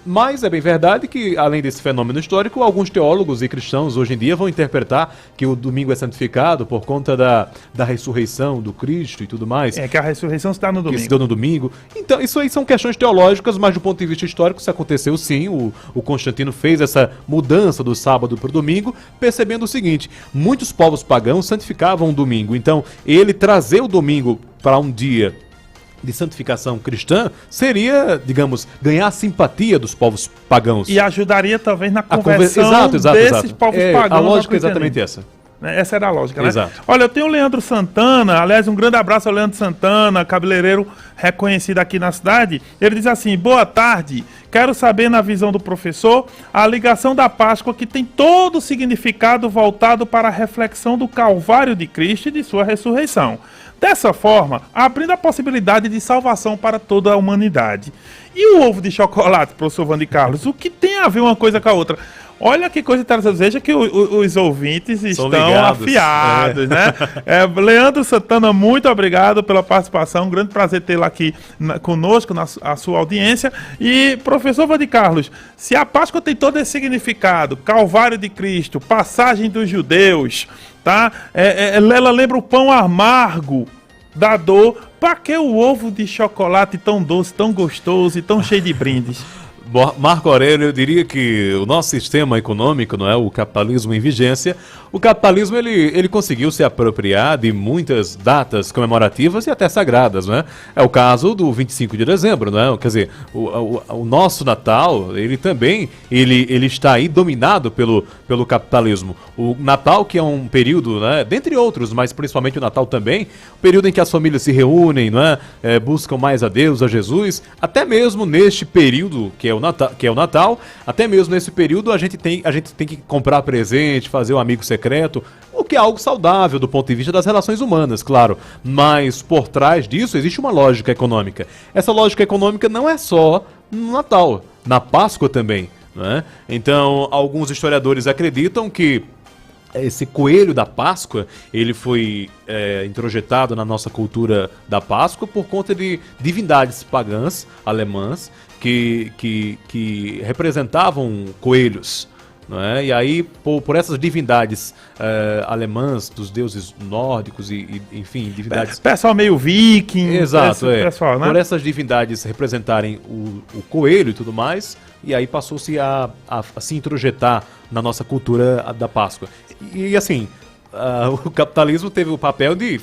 Mas é bem verdade que, além desse fenômeno histórico, alguns teólogos e cristãos hoje em dia vão interpretar que o domingo é santificado por conta da ressurreição do Cristo e tudo mais. Que a ressurreição está no domingo. Que se deu no domingo. Então, isso aí são questões teológicas, mas do ponto de vista histórico, isso aconteceu sim. O Constantino fez essa mudança do sábado para o domingo, percebendo o seguinte: muitos povos pagãos santificavam o domingo. Então, ele trazer o domingo para um dia de santificação cristã seria, digamos, ganhar a simpatia dos povos pagãos. E ajudaria talvez na conversão desses povos pagãos. A lógica é exatamente essa. Essa era a lógica, né? Exato. Olha, eu tenho o Leandro Santana, aliás, um grande abraço ao Leandro Santana, cabeleireiro reconhecido aqui na cidade. Ele diz assim: boa tarde, quero saber, na visão do professor, a ligação da Páscoa, que tem todo o significado voltado para a reflexão do Calvário de Cristo e de sua ressurreição. Dessa forma, abrindo a possibilidade de salvação para toda a humanidade. E o ovo de chocolate, professor Vande Carlos, o que tem a ver uma coisa com a outra? Olha que coisa interessante, veja que os ouvintes estão afiados, né? Leandro Santana, muito obrigado pela participação, um grande prazer tê-lo aqui conosco, a sua audiência. E, professor Vande Carlos, se a Páscoa tem todo esse significado, Calvário de Cristo, passagem dos judeus, tá? Ela lembra o pão amargo da dor, para que o ovo de chocolate tão doce, tão gostoso e tão cheio de brindes? Marco Aurélio, eu diria que o nosso sistema econômico, não é, o capitalismo em vigência, o capitalismo ele conseguiu se apropriar de muitas datas comemorativas e até sagradas, não é? É o caso do 25 de dezembro, não é? Quer dizer, o nosso Natal, ele também ele está aí dominado pelo capitalismo. O Natal, que é um período, né, dentre outros, mas principalmente o Natal também, período em que as famílias se reúnem, não é? Buscam mais a Deus, a Jesus, até mesmo neste período que é o Natal, até mesmo nesse período a gente tem que comprar presente, fazer um amigo secreto, o que é algo saudável do ponto de vista das relações humanas, claro, mas por trás disso existe uma lógica econômica. Essa lógica econômica não é só no Natal, na Páscoa também, né? Então, alguns historiadores acreditam que esse coelho da Páscoa, ele foi introjetado na nossa cultura da Páscoa por conta de divindades pagãs, alemãs, que representavam coelhos, não é? E aí, por essas divindades alemãs, dos deuses nórdicos e enfim, divindades... Pessoal meio viking. Exato, pessoal, né? Por essas divindades representarem o coelho e tudo mais, e aí passou-se a se introjetar na nossa cultura da Páscoa. E assim, o capitalismo teve o papel de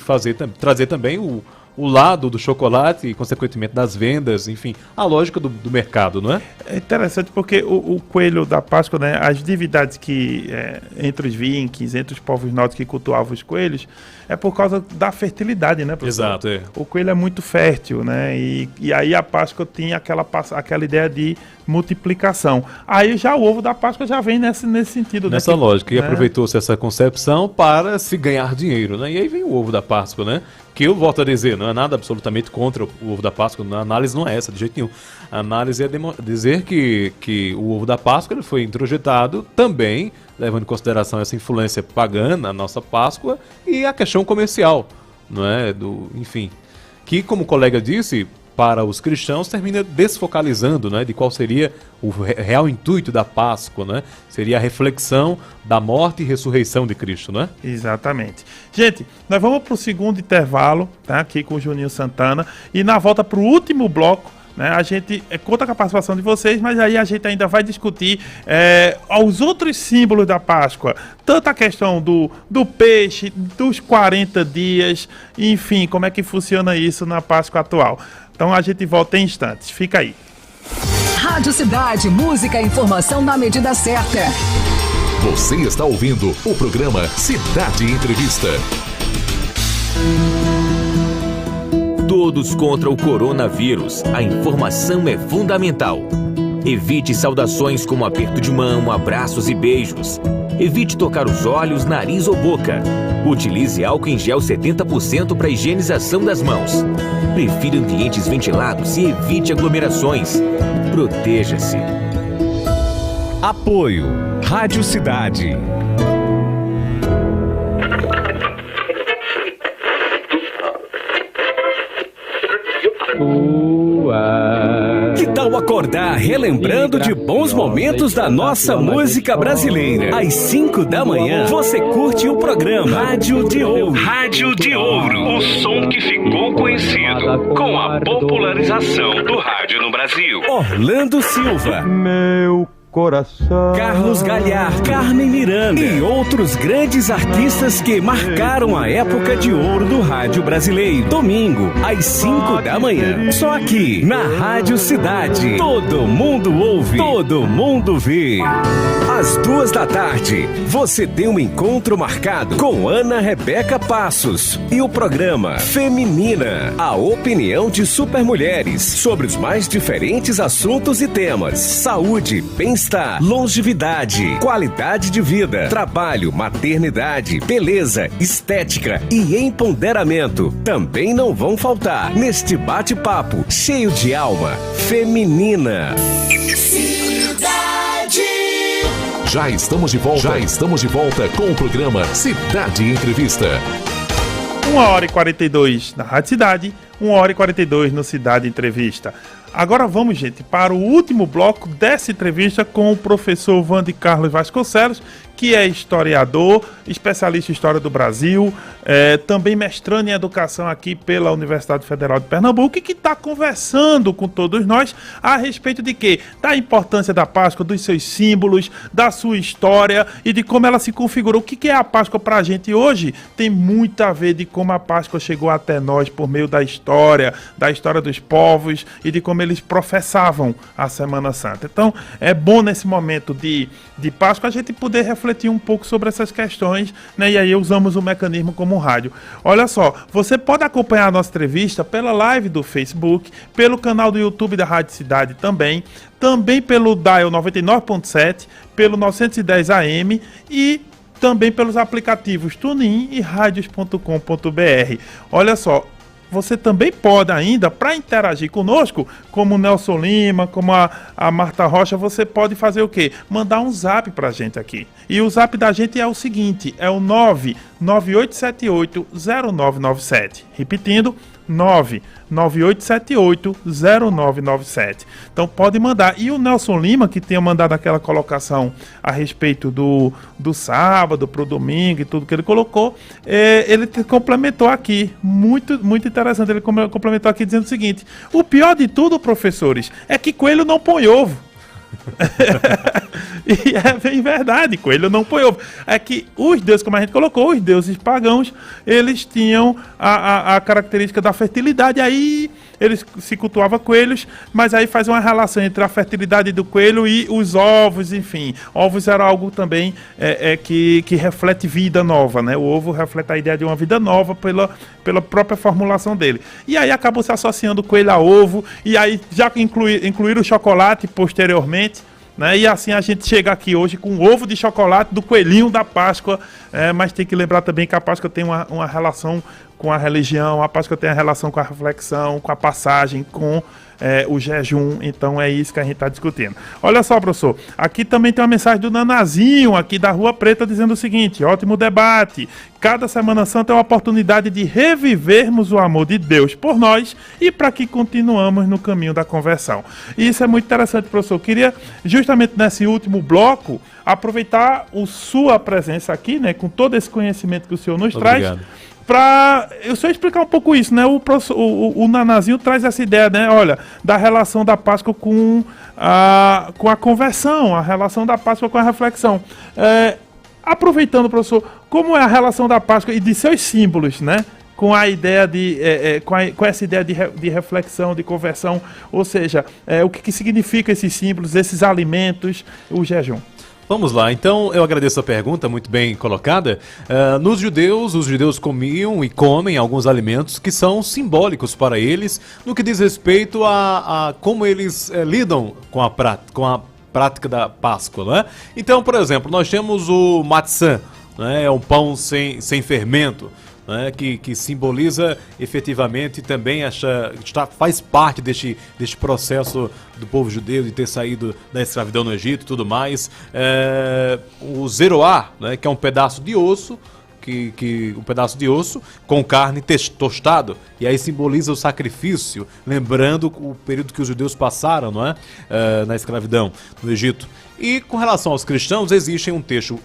trazer também o lado do chocolate e, consequentemente, das vendas, enfim, a lógica do mercado, não é? É interessante porque o coelho da Páscoa, né, as divindades que, entre os vikings, entre os povos nórdicos que cultuavam os coelhos, é por causa da fertilidade, né, professor? Exato, é. O coelho é muito fértil, né, e aí a Páscoa tinha aquela ideia de multiplicação. Aí já o ovo da Páscoa já vem nesse sentido. Nessa lógica, e aproveitou-se essa concepção para se ganhar dinheiro, né? E aí vem o ovo da Páscoa, né? Que eu volto a dizer, não é nada absolutamente contra o ovo da Páscoa, a análise não é essa, de jeito nenhum. A análise é dizer que o ovo da Páscoa ele foi introjetado também, levando em consideração essa influência pagã na nossa Páscoa e a questão comercial, não é? Enfim, que como o colega disse, para os cristãos termina desfocalizando, né, de qual seria o real intuito da Páscoa, né? Seria a reflexão da morte e ressurreição de Cristo, né? Exatamente. Gente, nós vamos para o segundo intervalo, tá? Aqui com o Juninho Santana, e na volta para o último bloco, né, a gente conta com a participação de vocês, mas aí a gente ainda vai discutir os outros símbolos da Páscoa, tanto a questão do peixe, dos 40 dias, enfim, como é que funciona isso na Páscoa atual. Então a gente volta em instantes, fica aí. Rádio Cidade, música e informação na medida certa. Você está ouvindo o programa Cidade Entrevista. Todos contra o coronavírus. A informação é fundamental. Evite saudações como aperto de mão, abraços e beijos. Evite tocar os olhos, nariz ou boca. Utilize álcool em gel 70% para higienização das mãos. Prefira ambientes ventilados e evite aglomerações. Proteja-se. Apoio Rádio Cidade. Que tal acordar relembrando de bons momentos da nossa música brasileira? Às 5 da manhã, você curte o programa Rádio de Ouro. Rádio de Ouro, o som que ficou conhecido com a popularização do rádio no Brasil. Orlando Silva, meu coração, Carlos Galhardo, Carmen Miranda e outros grandes artistas que marcaram a época de ouro do rádio brasileiro. Domingo, às 5 da manhã. Só aqui, na Rádio Cidade. Todo mundo ouve, todo mundo vê. Às 2 da tarde, você tem um encontro marcado com Ana Rebeca Passos e o programa Feminina, a opinião de supermulheres sobre os mais diferentes assuntos e temas: saúde, bem-estar, longevidade, qualidade de vida, trabalho, maternidade, beleza, estética e empoderamento. Também não vão faltar neste bate-papo cheio de alma feminina. Já estamos de volta com o programa Cidade Entrevista. 1h42 na Rádio Cidade, 1h42 no Cidade Entrevista. Agora vamos, gente, para o último bloco dessa entrevista com o professor Wandy Carlos Vasconcelos, que é historiador, especialista em História do Brasil, também mestrando em Educação aqui pela Universidade Federal de Pernambuco, e que está conversando com todos nós a respeito de quê? Da importância da Páscoa, dos seus símbolos, da sua história e de como ela se configurou. O que é a Páscoa para a gente hoje? Tem muito a ver de como a Páscoa chegou até nós por meio da história dos povos e de como eles professavam a Semana Santa. Então, é bom nesse momento de Páscoa a gente poder refletir um pouco sobre essas questões, né? E aí usamos o mecanismo como um rádio. Olha só, você pode acompanhar a nossa entrevista pela live do Facebook, pelo canal do YouTube da Rádio Cidade também pelo Dial 99.7, pelo 910 AM e também pelos aplicativos TuneIn e radios.com.br. Olha só, você também pode ainda, para interagir conosco, como o Nelson Lima, como a Marta Rocha, você pode fazer o quê? Mandar um zap pra gente aqui. E o zap da gente é o seguinte, é o 998780997. Repetindo, 998780997. Então pode mandar. E o Nelson Lima, que tinha mandado aquela colocação a respeito do sábado pro domingo e tudo que ele colocou, ele complementou aqui, muito, muito interessante, ele complementou aqui dizendo o seguinte: o pior de tudo, professores, é que coelho não põe ovo. E é bem verdade, coelho não põe ovo. É que os deuses, como a gente colocou, os deuses pagãos, eles tinham a característica da fertilidade. Aí eles se cultuavam coelhos, mas aí faz uma relação entre a fertilidade do coelho e os ovos, enfim. Ovos era algo também que reflete vida nova, né? O ovo reflete a ideia de uma vida nova pela própria formulação dele. E aí acabou se associando coelho a ovo, e aí já incluíram o chocolate posteriormente, né? E assim a gente chega aqui hoje com o ovo de chocolate do coelhinho da Páscoa, mas tem que lembrar também que a Páscoa tem uma relação com a religião, a Páscoa tem a relação com a reflexão, com a passagem, com o jejum. Então é isso que a gente está discutindo. Olha só, professor, aqui também tem uma mensagem do Nanazinho, aqui da Rua Preta, dizendo o seguinte: ótimo debate. Cada Semana Santa é uma oportunidade de revivermos o amor de Deus por nós e para que continuamos no caminho da conversão. E isso é muito interessante, professor. Eu queria, justamente nesse último bloco, aproveitar a sua presença aqui, né, com todo esse conhecimento que o senhor nos traz, para o senhor explicar um pouco isso, né? O Nanazinho traz essa ideia, né? Olha, da relação da Páscoa com a conversão, a relação da Páscoa com a reflexão. Aproveitando, professor, como é a relação da Páscoa e de seus símbolos, né? Com a ideia com essa ideia de reflexão, de conversão, ou seja, o que significa esses símbolos, esses alimentos, o jejum? Vamos lá, então eu agradeço a pergunta, muito bem colocada. Os judeus comiam e comem alguns alimentos que são simbólicos para eles, no que diz respeito a como eles lidam com a prática da Páscoa, né? Então, por exemplo, nós temos o matzah, né? É um pão sem fermento, né? Que simboliza efetivamente também faz parte deste processo do povo judeu de ter saído da escravidão no Egito e tudo mais. O zeroá, né? Que é um pedaço de osso, um pedaço de osso com carne tostado, e aí simboliza o sacrifício, lembrando o período que os judeus passaram, não é? Na escravidão no Egito. E com relação aos cristãos, existe um texto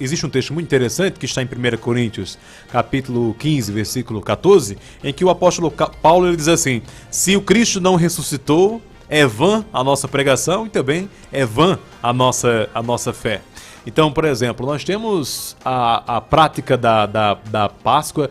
muito interessante que está em 1 Coríntios, capítulo 15, versículo 14, em que o apóstolo Paulo ele diz assim: se o Cristo não ressuscitou, é vã a nossa pregação e também é vã a nossa fé. Então, por exemplo, nós temos a prática da Páscoa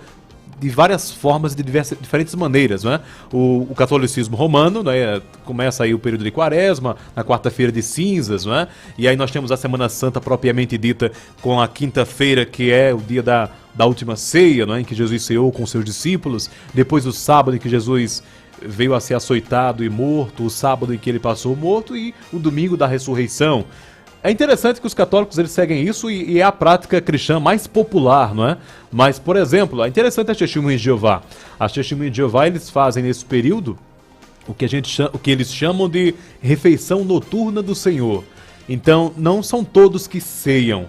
de várias formas, de diferentes maneiras, não é? O catolicismo romano, né, começa aí o período de Quaresma, na quarta-feira de cinzas, não é? E aí nós temos a Semana Santa propriamente dita, com a quinta-feira, que é o dia da última ceia, não é? Em que Jesus ceou com seus discípulos, depois o sábado em que Jesus veio a ser açoitado e morto, o sábado em que ele passou morto e o domingo da ressurreição. É interessante que os católicos eles seguem isso e é a prática cristã mais popular, não é? Mas, por exemplo, é interessante as testemunhas de Jeová. As testemunhas de Jeová eles fazem nesse período o que eles chamam de refeição noturna do Senhor. Então, não são todos que ceiam.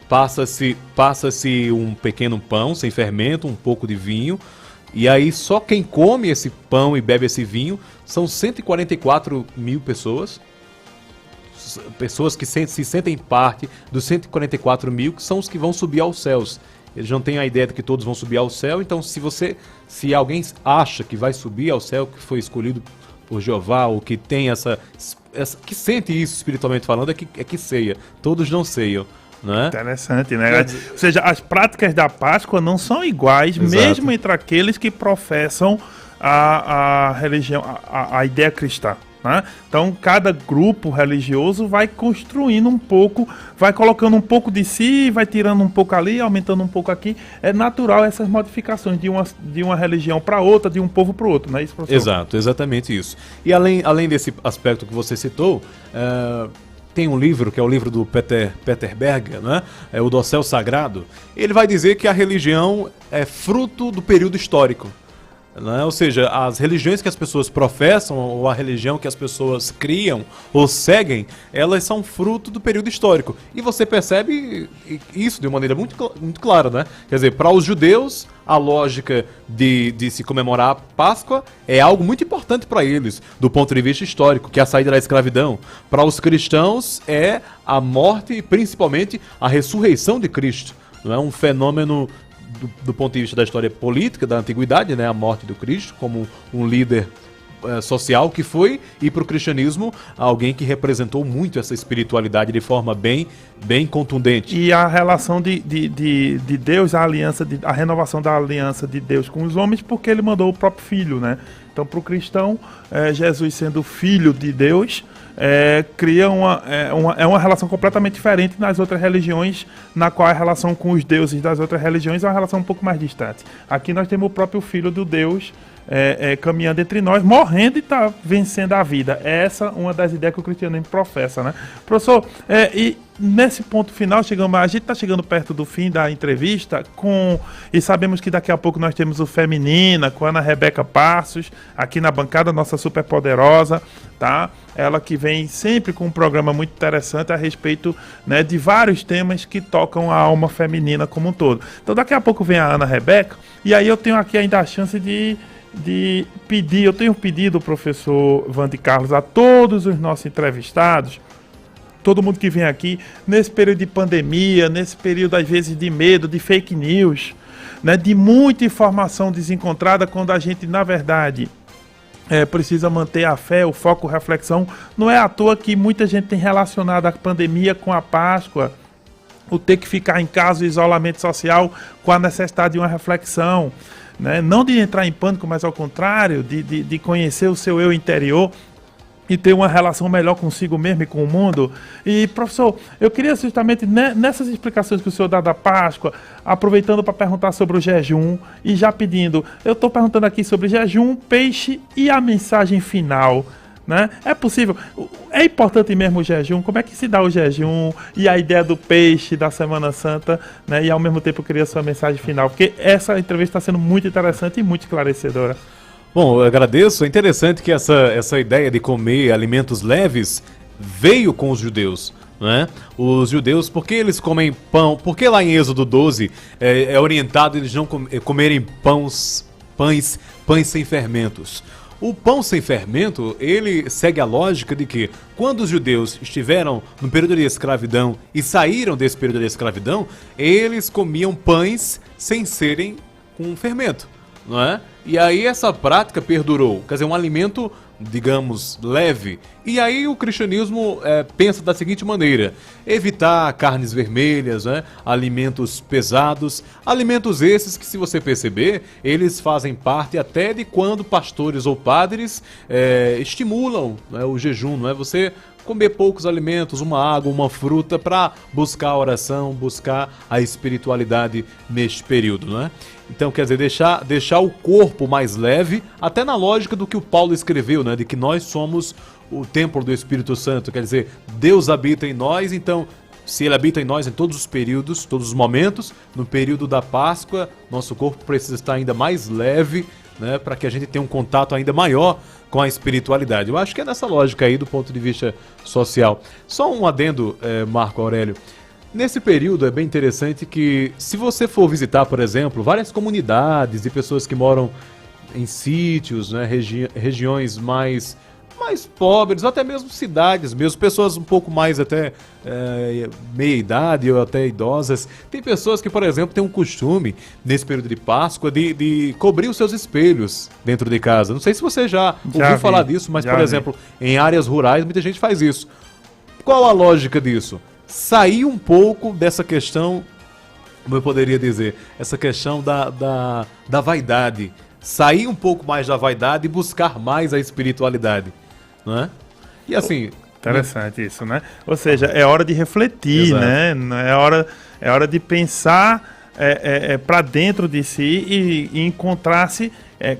Passa-se um pequeno pão sem fermento, um pouco de vinho, e aí só quem come esse pão e bebe esse vinho são 144 mil pessoas que se sentem parte dos 144 mil, que são os que vão subir aos céus. Eles não têm a ideia de que todos vão subir ao céu, então se alguém acha que vai subir ao céu, que foi escolhido por Jeová, ou que tem que sente isso espiritualmente falando, é que ceia. Todos não ceiam. Né? Interessante, né? Ou seja, as práticas da Páscoa não são iguais, exato, mesmo entre aqueles que professam a religião, a ideia cristã. Né? Então cada grupo religioso vai construindo um pouco, vai colocando um pouco de si, vai tirando um pouco ali, aumentando um pouco aqui. É natural essas modificações de uma religião para outra, de um povo para o outro, não é isso, professor? Exato, exatamente isso. E além desse aspecto que você citou, tem um livro, que é o livro do Peter Berger, né? É o Dossel Sagrado. Ele vai dizer que a religião é fruto do período histórico. Né? Ou seja, as religiões que as pessoas professam, ou a religião que as pessoas criam ou seguem, elas são fruto do período histórico. E você percebe isso de uma maneira muito clara, né? Quer dizer, para os judeus, a lógica de se comemorar a Páscoa é algo muito importante para eles, do ponto de vista histórico, que é a saída da escravidão. Para os cristãos, é a morte e principalmente a ressurreição de Cristo. Não é um fenômeno do ponto de vista da história política da antiguidade, né, a morte do Cristo como um líder social que foi, e para o cristianismo alguém que representou muito essa espiritualidade de forma bem contundente. E a relação de Deus, a renovação da aliança de Deus com os homens, porque ele mandou o próprio Filho, né? Então, para o cristão, Jesus sendo filho de Deus, cria uma relação completamente diferente nas outras religiões, na qual a relação com os deuses das outras religiões é uma relação um pouco mais distante. Aqui nós temos o próprio Filho do Deus caminhando entre nós, morrendo e está vencendo a vida. Essa é uma das ideias que o cristianismo professa, né? Professor, e nesse ponto final, a gente está chegando perto do fim da entrevista e sabemos que daqui a pouco nós temos o Feminina com a Ana Rebeca Passos, aqui na bancada, nossa super poderosa, tá? Ela que vem sempre com um programa muito interessante a respeito, né, de vários temas que tocam a alma feminina como um todo. Então daqui a pouco vem a Ana Rebeca, e aí eu tenho aqui ainda a chance de pedir, eu tenho pedido, professor Vande Carlos, a todos os nossos entrevistados, todo mundo que vem aqui, nesse período de pandemia, nesse período às vezes de medo, de fake news, né, de muita informação desencontrada, quando a gente, na verdade, precisa manter a fé, o foco, a reflexão. Não é à toa que muita gente tem relacionado a pandemia com a Páscoa, o ter que ficar em casa, o isolamento social, com a necessidade de uma reflexão, né? Não de entrar em pânico, mas ao contrário, de conhecer o seu eu interior e ter uma relação melhor consigo mesmo e com o mundo. E, professor, eu queria justamente, nessas explicações que o senhor dá da Páscoa, aproveitando para perguntar sobre o jejum e já pedindo, eu estou perguntando aqui sobre jejum, peixe e a mensagem final, né? É possível, é importante mesmo o jejum? Como é que se dá o jejum e a ideia do peixe da Semana Santa, né? E ao mesmo tempo eu queria a sua mensagem final, porque essa entrevista está sendo muito interessante e muito esclarecedora. Bom, eu agradeço. É interessante que essa ideia de comer alimentos leves veio com os judeus, né? Os judeus, por que eles comem pão? Porque lá em Êxodo 12 é orientado eles não comerem pães sem fermentos. O pão sem fermento, ele segue a lógica de que quando os judeus estiveram no período de escravidão e saíram desse período de escravidão, eles comiam pães sem serem com fermento, não é? E aí essa prática perdurou, quer dizer, um alimento, digamos, leve. E aí o cristianismo pensa da seguinte maneira: evitar carnes vermelhas, né? Alimentos pesados, alimentos esses que, se você perceber, eles fazem parte até de quando pastores ou padres estimulam, né, o jejum, não é? Você comer poucos alimentos, uma água, uma fruta, para buscar a oração, buscar a espiritualidade neste período, né? Então, quer dizer, deixar o corpo mais leve, até na lógica do que o Paulo escreveu, né? De que nós somos o templo do Espírito Santo, quer dizer, Deus habita em nós, então, se Ele habita em nós em todos os períodos, todos os momentos, no período da Páscoa, nosso corpo precisa estar ainda mais leve, né? Para que a gente tenha um contato ainda maior com a espiritualidade. Eu acho que é nessa lógica aí do ponto de vista social. Só um adendo, Marco Aurélio. Nesse período é bem interessante que, se você for visitar, por exemplo, várias comunidades de pessoas que moram em sítios, né, regiões mais pobres, ou até mesmo cidades, mesmo pessoas um pouco mais até meia idade ou até idosas. Tem pessoas que, por exemplo, têm um costume, nesse período de Páscoa, de cobrir os seus espelhos dentro de casa. Não sei se você já ouviu falar disso, mas, por exemplo, em áreas rurais, muita gente faz isso. Qual a lógica disso? Sair um pouco dessa questão, como eu poderia dizer, essa questão da vaidade. Sair um pouco mais da vaidade e buscar mais a espiritualidade, não é? E assim... Interessante isso, né? Ou seja, é hora de refletir, exato, né? É hora de pensar para dentro de si e encontrar-se...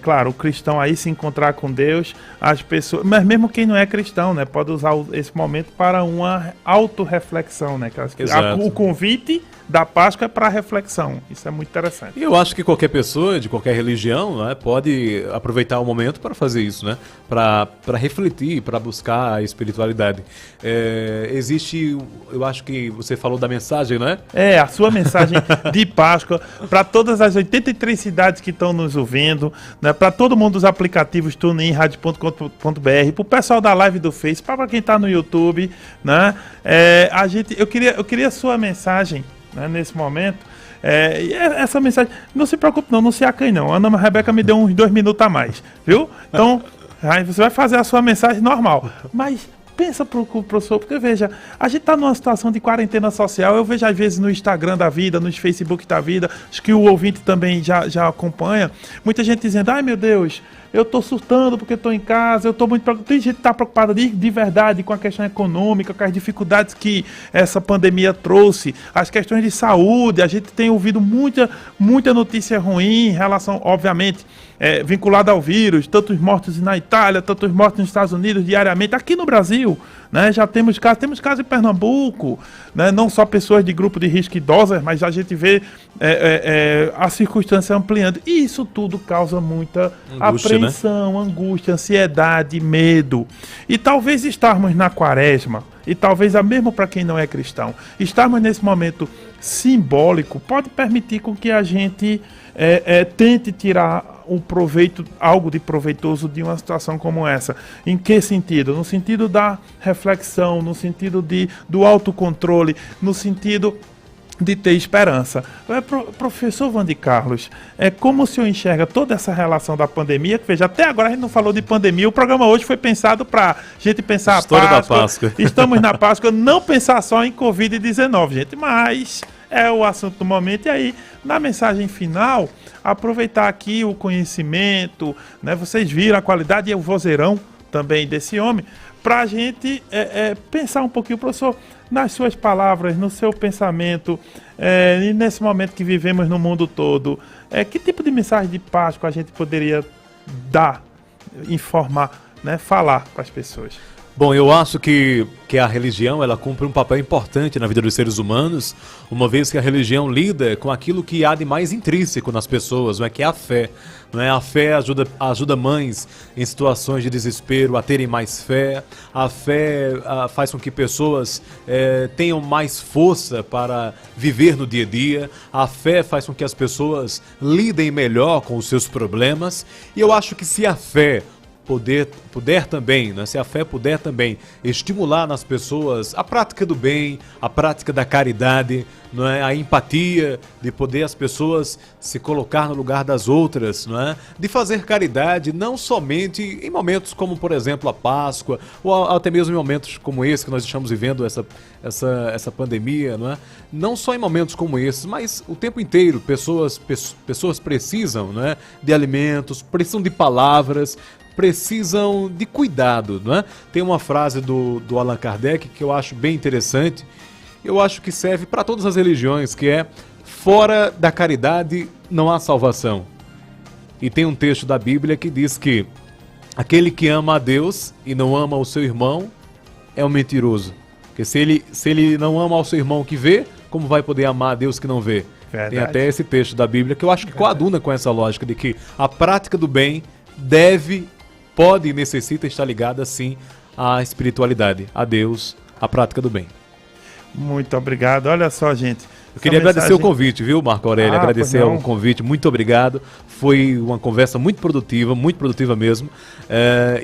claro, o cristão aí se encontrar com Deus, as pessoas, mas mesmo quem não é cristão, né, pode usar esse momento para uma autorreflexão, né? O convite da Páscoa é para reflexão. Isso é muito interessante. E eu acho que qualquer pessoa de qualquer religião, né, pode aproveitar o momento para fazer isso, né? Para refletir, para buscar a espiritualidade. Existe, eu acho que você falou da mensagem, né? A sua mensagem de Páscoa para todas as 83 cidades que estão nos ouvindo, né, para todo mundo dos aplicativos TuneIn, Rádio.com.br, para o pessoal da live do Face, para quem está no YouTube, né? Eu queria a sua mensagem, né, nesse momento. Essa mensagem, não se preocupe não se acanhe não. A Ana Rebeca me deu uns 2 minutos a mais, viu? Então, aí você vai fazer a sua mensagem normal. Mas pensa pro professor, porque veja, a gente está numa situação de quarentena social, eu vejo às vezes no Instagram da vida, no Facebook da vida, acho que o ouvinte também já acompanha, muita gente dizendo, ai meu Deus, eu estou surtando porque estou em casa, eu estou muito preocupado. Tem gente que está preocupada de verdade com a questão econômica, com as dificuldades que essa pandemia trouxe, as questões de saúde. A gente tem ouvido muita notícia ruim em relação, obviamente, vinculada ao vírus, tantos mortos na Itália, tantos mortos nos Estados Unidos diariamente, aqui no Brasil, né? Já temos casos em Pernambuco, né? Não só pessoas de grupo de risco idosas, mas a gente vê a circunstância ampliando. E isso tudo causa muita apreensão, angústia, ansiedade, medo. E talvez estarmos na quaresma, e talvez mesmo para quem não é cristão, estarmos nesse momento simbólico pode permitir com que a gente tente tirar algo de proveitoso de uma situação como essa. Em que sentido? No sentido da reflexão, no sentido do autocontrole, no sentido de ter esperança. Professor Wandy Carlos, como o senhor enxerga toda essa relação da pandemia? Que veja, até agora a gente não falou de pandemia, o programa hoje foi pensado para a gente pensar História a Páscoa. Estamos na Páscoa, não pensar só em Covid-19, gente, mas é o assunto do momento. E aí, na mensagem final, aproveitar aqui o conhecimento, né? Vocês viram a qualidade e o vozeirão também desse homem, para a gente pensar um pouquinho, professor, nas suas palavras, no seu pensamento, e nesse momento que vivemos no mundo todo, que tipo de mensagem de Páscoa a gente poderia dar, informar, né? Falar para as pessoas? Bom, eu acho que a religião ela cumpre um papel importante na vida dos seres humanos, uma vez que a religião lida com aquilo que há de mais intrínseco nas pessoas, não é? Que é a fé. Não é? A fé ajuda mães em situações de desespero a terem mais fé. A fé faz com que pessoas tenham mais força para viver no dia a dia. A fé faz com que as pessoas lidem melhor com os seus problemas. E eu acho que se a fé puder também, né? Se a fé puder também estimular nas pessoas a prática do bem, a prática da caridade, não é? A empatia, de poder as pessoas se colocar no lugar das outras, não é? De fazer caridade não somente em momentos como, por exemplo, a Páscoa, ou até mesmo em momentos como esse que nós estamos vivendo essa pandemia, não é? Não só em momentos como esses, mas o tempo inteiro pessoas precisam, não é? De alimentos, precisam de palavras, precisam de cuidado, não é? Tem uma frase do Allan Kardec que eu acho bem interessante, eu acho que serve para todas as religiões, que é: fora da caridade não há salvação. E tem um texto da Bíblia que diz que aquele que ama a Deus e não ama o seu irmão é um mentiroso. Porque se ele não ama ao seu irmão que vê, como vai poder amar a Deus que não vê? Verdade. Tem até esse texto da Bíblia que eu acho que coaduna com essa lógica de que a prática do bem pode e necessita estar ligada, sim, à espiritualidade, a Deus, à prática do bem. Muito obrigado. Olha só, gente. Eu queria agradecer o convite, viu, Marco Aurélio? Agradecer o convite, muito obrigado. Foi uma conversa muito produtiva mesmo.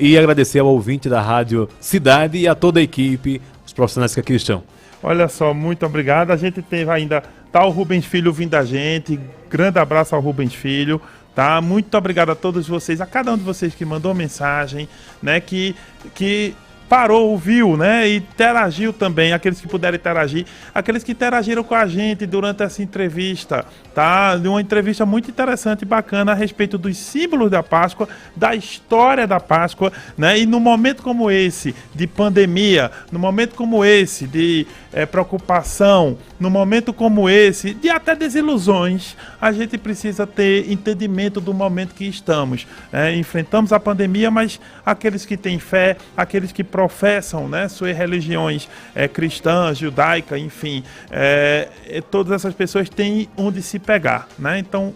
E agradecer ao ouvinte da Rádio Cidade e a toda a equipe, os profissionais que aqui estão. Olha só, muito obrigado. A gente teve ainda, o Rubens Filho vindo a gente. Grande abraço ao Rubens Filho. Tá? Muito obrigado a todos vocês, a cada um de vocês que mandou mensagem, né, que parou, ouviu, né, e interagiu também, aqueles que puderam interagir, aqueles que interagiram com a gente durante essa entrevista, tá? Uma entrevista muito interessante e bacana a respeito dos símbolos da Páscoa, da história da Páscoa, né, e no momento como esse de pandemia, no momento como esse de preocupação, no momento como esse de até desilusões, a gente precisa ter entendimento do momento que estamos. Enfrentamos a pandemia, mas aqueles que têm fé, aqueles que professam, né, suas religiões cristãs, judaica, enfim, todas essas pessoas têm onde se pegar, né? Então,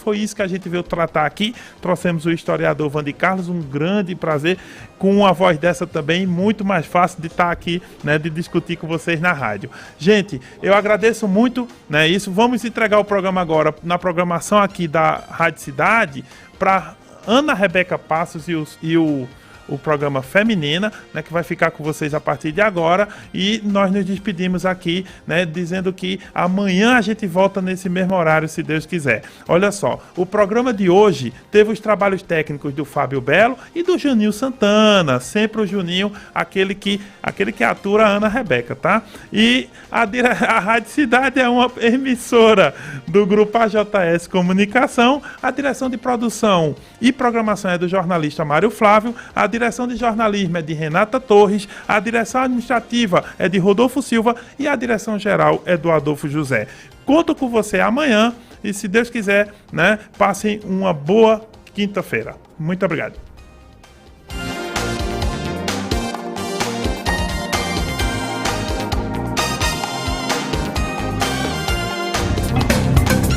foi isso que a gente veio tratar aqui. Trouxemos o historiador Wandy Carlos, um grande prazer, com uma voz dessa também, muito mais fácil de estar aqui, né, de discutir com vocês na rádio. Gente, eu agradeço muito, né, isso. Vamos entregar o programa agora na programação aqui da Rádio Cidade para Ana Rebeca Passos e o o programa Feminina, né, que vai ficar com vocês a partir de agora, e nós nos despedimos aqui, né, dizendo que amanhã a gente volta nesse mesmo horário, se Deus quiser. Olha só, o programa de hoje teve os trabalhos técnicos do Fábio Belo e do Juninho Santana, sempre o Juninho, aquele que atura a Ana Rebeca, tá? E a Rádio Cidade é uma emissora do Grupo AJS Comunicação, a direção de produção e programação é do jornalista Mário Flávio, a direção de jornalismo é de Renata Torres, a direção administrativa é de Rodolfo Silva e a direção geral é do Adolfo José. Conto com você amanhã e, se Deus quiser, né, passem uma boa quinta-feira. Muito obrigado.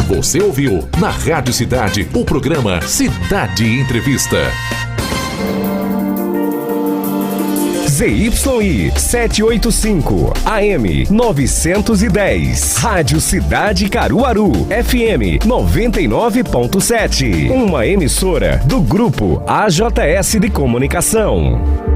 Você ouviu na Rádio Cidade o programa Cidade Entrevista. ZYI 785 AM 910. Rádio Cidade Caruaru FM 99.7. Uma emissora do Grupo AJS de Comunicação.